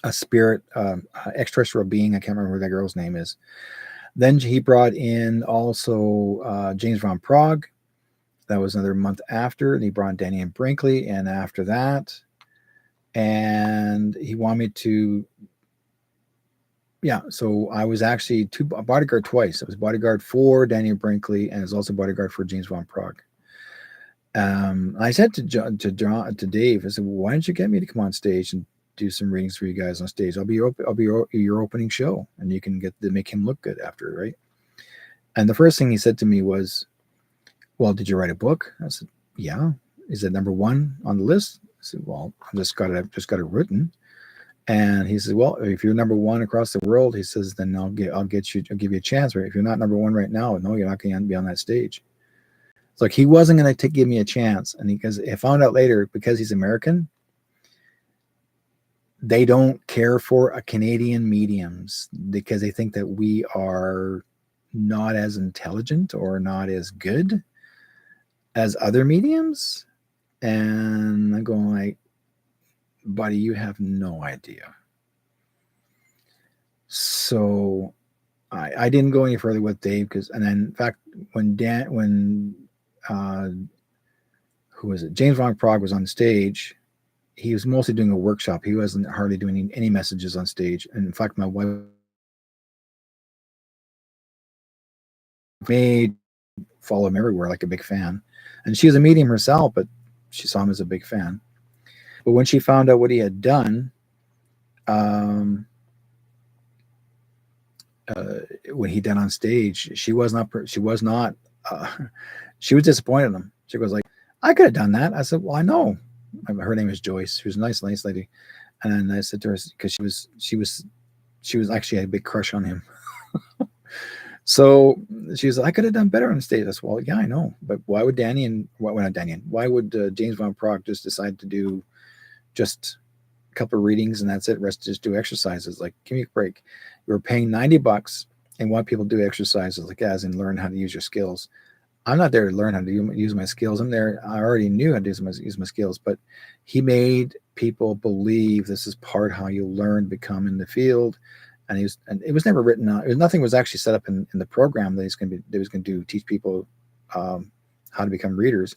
a spirit, extraterrestrial being. I can't remember who that girl's name is. Then he brought in also James von Prague. That was another month after. And he brought in Danny and Brinkley. And after that, and he wanted me to, so I was actually a bodyguard twice. I was bodyguard for Danny and Brinkley, and I was also bodyguard for James von Prague. I said to Dave, I said, well, why don't you get me to come on stage and do some readings for you guys on stage? I'll be your opening show, and you can get to make him look good after, right? And the first thing he said to me was, well, did you write a book? I said, yeah. Is it number one on the list? I said, well, just got it written. And he said, well, if you're number one across the world, he says, then I'll give you a chance. Right? If you're not number one right now, no, you're not going to be on that stage. It's like he wasn't going to give me a chance. And because I found out later, because he's American, they don't care for a Canadian mediums because they think that we are not as intelligent or not as good as other mediums. And I'm going like, buddy, you have no idea. So I didn't go any further with Dave and then in fact when uh, who was it? James Von Prague was on stage. He was mostly doing a workshop. He wasn't hardly doing any messages on stage. And in fact, my wife made follow him everywhere like a big fan. And she was a medium herself, but she saw him as a big fan. But when she found out what he had done, um, what he did on stage, she was not, uh, she was disappointed in him. She was like, I could have done that. I said, well, I know. Her name is Joyce. She was a nice lady. And I said to her, because she was actually had a big crush on him. So she was like, I could have done better on stage. I said, well, yeah, I know. But why would why would James Von Prague just decide to do just a couple of readings and that's it? Rest just do exercises. Like, give me a break. You're paying $90 and want people to do exercises, like as in learn how to use your skills. I'm not there to learn how to use my skills. I'm there. I already knew how to use my skills, but he made people believe this is part how you learn, become in the field. And it was never written out. Nothing was actually set up in the program that he was going to do, teach people how to become readers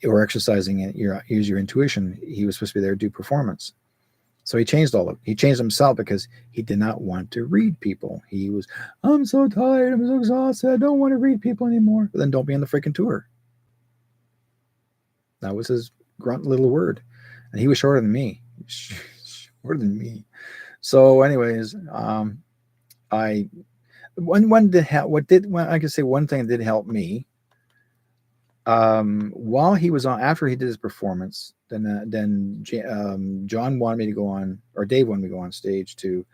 or exercising it, use your intuition. He was supposed to be there to do performance. So he changed he changed himself because he did not want to read people. He was, I'm so tired, I'm so exhausted, I don't want to read people anymore. But then don't be on the freaking tour. That was his grunt little word. And he was shorter than me. Shorter than me. So, anyways, I one did help. I could say one thing that did help me. While he was on, after he did his performance, then John wanted me to go on, or Dave wanted me to go on stage to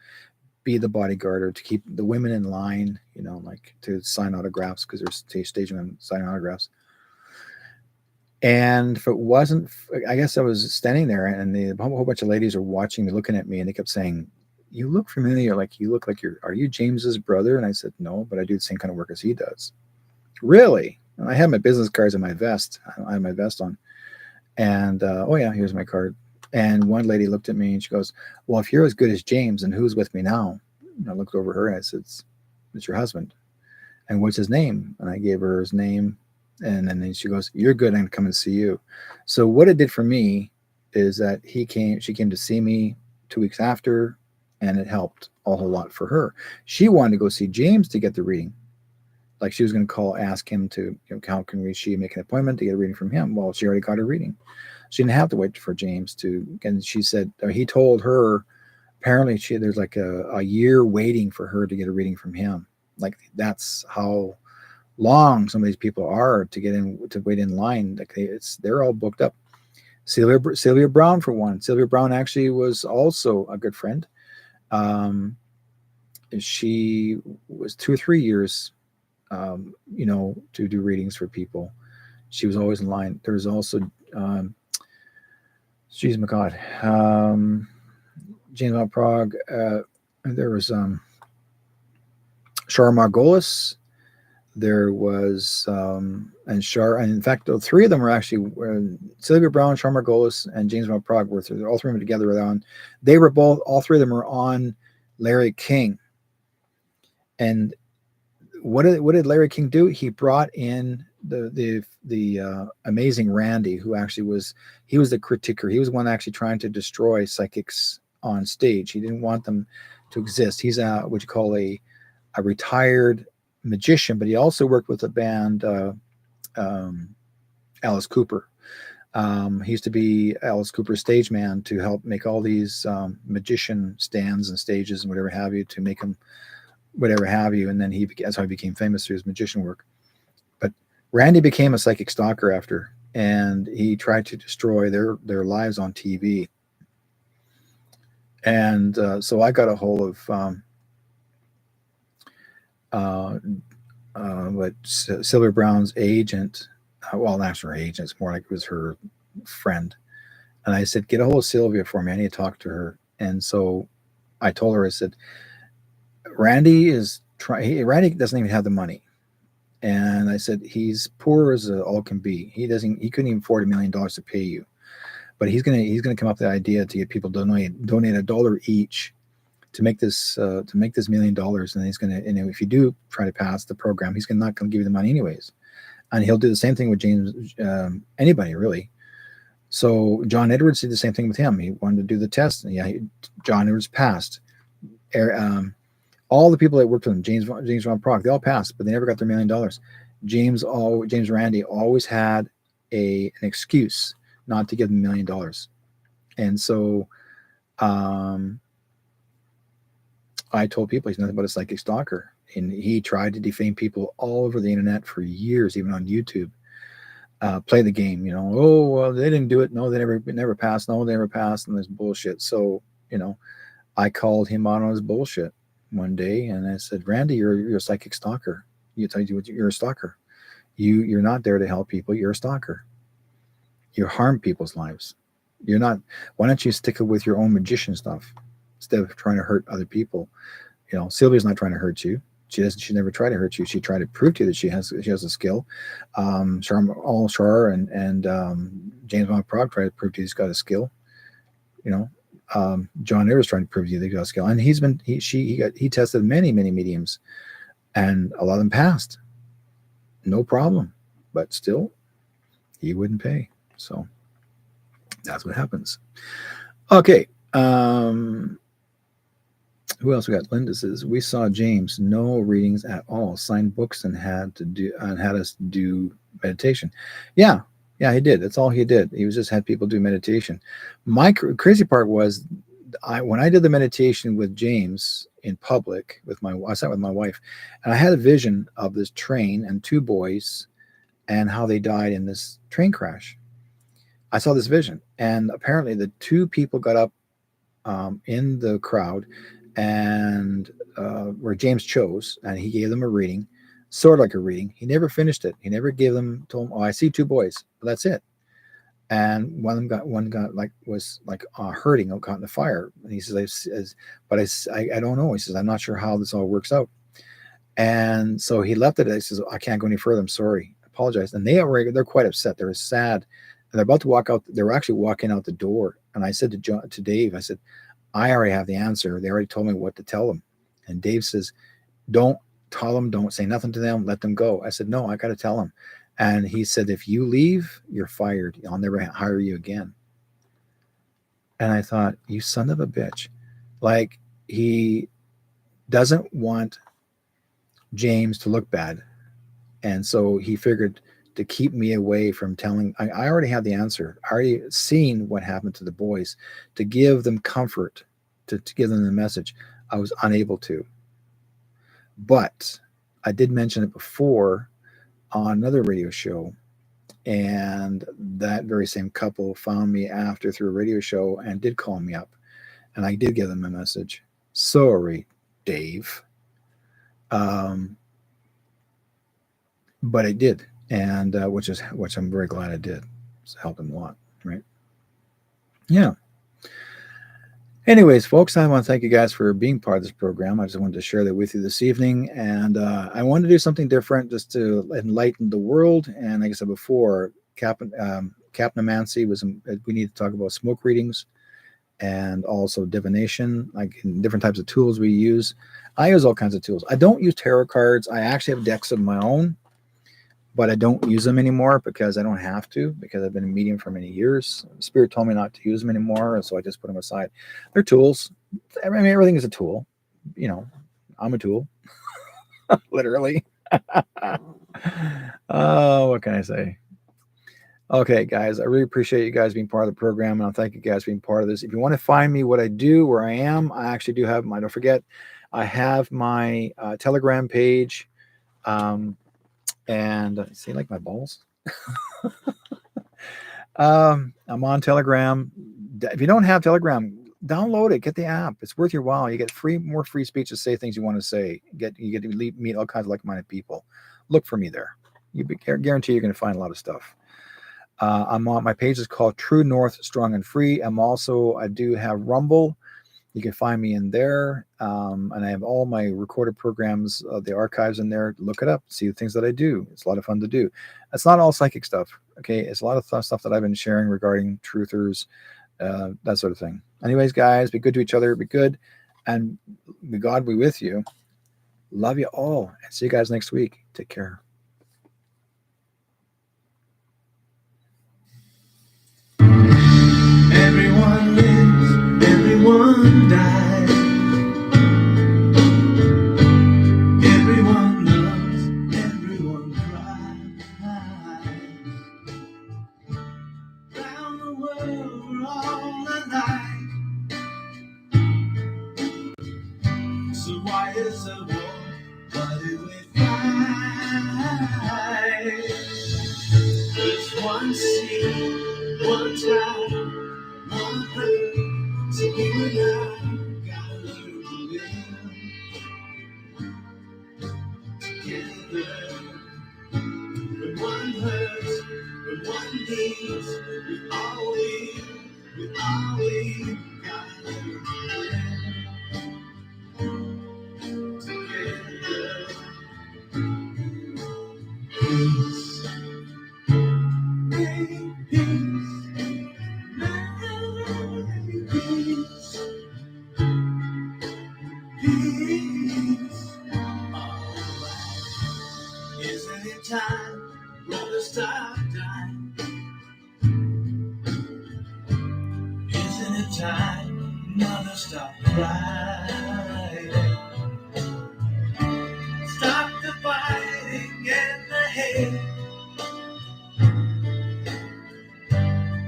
be the bodyguard or to keep the women in line, like to sign autographs because they're staging them signing autographs. And if it wasn't, I guess I was standing there and a whole bunch of ladies are watching me, looking at me, and they kept saying, you look familiar, like you look like are you James's brother? And I said, no, but I do the same kind of work as he does. Really? And I have my business cards in my vest. I have my vest on. And, oh yeah, here's my card. And one lady looked at me and she goes, well, if you're as good as James, then who's with me now? And I looked over her and I said, it's your husband. And what's his name? And I gave her his name. And then she goes, you're good. I'm going to come and see you. So what it did for me is that she came to see me 2 weeks after, and it helped a whole lot for her. She wanted to go see James to get the reading. Like she was going to ask him to, how can she make an appointment to get a reading from him? Well, she already got a reading. She didn't have to wait for James to, and she said, or he told her, apparently there's like a year waiting for her to get a reading from him. Like that's how long some of these people are to wait in line. Like they're all booked up. Sylvia Brown for one. Sylvia Brown actually was also a good friend. She was 2 or 3 years, to do readings for people. She was always in line. There was also, geez, my God, James Von Prague. There was Shar Margolis. There was and in fact, the 3 of them were actually Sylvia Brown, Shar Margolis, and James Von Prague were all 3 of them together. All 3 of them were on Larry King. And what did Larry King do? He brought in the amazing Randy, who actually he was the critiquer. He was the one actually trying to destroy psychics on stage. He didn't want them to exist. He's what you call a retired magician, but he also worked with a band, Alice Cooper. He used to be Alice Cooper's stage man to help make all these magician stands and stages and whatever have you to make them whatever have you. And then that's how he became famous through his magician work. But Randy became a psychic stalker after, and he tried to destroy their lives on TV. And so I got a hold of uh, what Sylvia Brown's agent. Well, not her agent. It's more like it was her friend. And I said, get a hold of Sylvia for me. I need to talk to her. And so I told her, I said, Randy is trying. Randy doesn't even have the money. And I said, he's poor as all can be. He couldn't even afford $1 million to pay you. But he's gonna come up with the idea to get people to donate $1 each to make this $1 million. And he's gonna, if you do try to pass the program, he's not gonna give you the money anyways. And he'll do the same thing with James, anybody really. So John Edwards did the same thing with him. He wanted to do the test, and John Edwards passed. All the people that worked with him, James Von Prock, they all passed, but they never got their $1 million. James Randi always had an excuse not to give them $1 million, and so I told people he's nothing but a psychic stalker, and he tried to defame people all over the internet for years, even on YouTube. Play the game, oh well, they didn't do it, no, they never passed, no, they never passed, and there's bullshit. So I called him out on his bullshit one day, and I said, Randy, you're a psychic stalker. You're a stalker. You're not there to help people. You're a stalker. You harm people's lives. You're not. Why don't you stick it with your own magician stuff instead of trying to hurt other people? Sylvia's not trying to hurt you. She never tried to hurt you. She tried to prove to you that she has a skill. Shar and James Von Prague tried to prove to you he's got a skill. John Edwards trying to prove to you that he got a skill, and he tested many mediums, and a lot of them passed, no problem, but still he wouldn't pay. So that's what happens. Okay. Who else we got? Linda says, we saw James, no readings at all, signed books and had us do meditation. Yeah, he did. That's all he did. He was just had people do meditation. My crazy part was when I did the meditation with James in public I sat with my wife, and I had a vision of this train and two boys and how they died in this train crash. I saw this vision, and apparently the two people got up in the crowd, and where James chose, and he gave them a reading, sort of like a reading. He never finished it. He never told them, oh, I see two boys, but that's it. And one got was hurting, caught in the fire. And he says, but I don't know. He says, I'm not sure how this all works out. And so he left it. He says, I can't go any further. I'm sorry. I apologize. And they're quite upset. They're sad. And they're about to walk out. They were actually walking out the door. And I said to Dave, I said, I already have the answer. They already told me what to tell them. And Dave says, don't tell them. Don't say nothing to them. Let them go. I said, no, I got to tell them. And he said, if you leave, you're fired. I'll never hire you again. And I thought, you son of a bitch. Like, he doesn't want James to look bad. And so he figured to keep me away from telling. I already have the answer. I already seen what happened to the boys. To give them comfort, to give them the message, I was unable to. But I did mention it before on another radio show, and that very same couple found me after through a radio show and did call me up, and I did give them a message. Sorry, Dave. But I did, and which I'm very glad I did. It's helped them a lot, right? Yeah. Anyways, folks, I want to thank you guys for being part of this program. I just wanted to share that with you this evening, and I wanted to do something different just to enlighten the world. And like I said before, Capnomancy was. We need to talk about smoke readings, and also divination, like in different types of tools we use. I use all kinds of tools. I don't use tarot cards. I actually have decks of my own, but I don't use them anymore because I don't have to, because I've been a medium for many years. Spirit told me not to use them anymore, so I just put them aside. They're tools. I mean, everything is a tool. I'm a tool, literally. Oh, what can I say? Okay, guys, I really appreciate you guys being part of the program, and I thank you guys for being part of this. If you want to find me, what I do, where I am, I actually do have my. Don't forget, I have my Telegram page, um, and see, like my balls. I'm on Telegram. If you don't have Telegram, download it. Get the app. It's worth your while. You get more free speech to say things you want to say. You get to meet all kinds of like-minded people. Look for me there. Guarantee you're going to find a lot of stuff. I'm on my page is called True North Strong and Free. I do have Rumble. You can find me in there, and I have all my recorded programs, the archives in there. Look it up, see the things that I do. It's a lot of fun to do. It's not all psychic stuff, okay? It's a lot of stuff that I've been sharing regarding truthers, that sort of thing. Anyways, guys, be good to each other, be good, and may God be with you. Love you all, and see you guys next week. Take care. Everyone lives, everyone dies. Everyone loves, everyone cries. Round the world we're all alike. So why is the war? Why do we fight? There's one sea, one tide, one earth. So you and I gotta learn to live together. When one hurts, when one needs, we always gotta learn to live together. Peace, make peace, make peace, peace. Alright, isn't it time for the stop time? Isn't it time another stop right? Stop the fighting and the hate.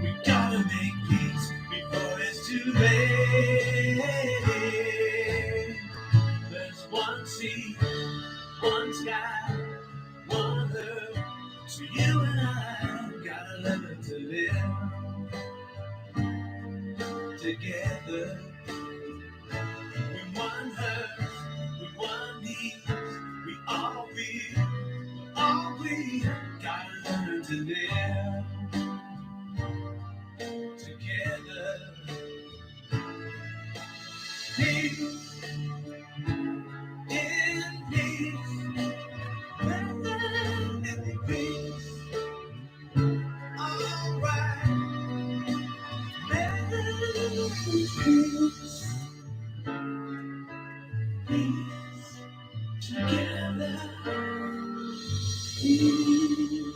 We gotta make peace before it's too late. There's one sea, one sky, one earth. So you and I gotta learn to live together. When one hurts, when one needs, all we gotta learn to live together. Peace in peace, in peace. Alright, peace, peace together. Peace.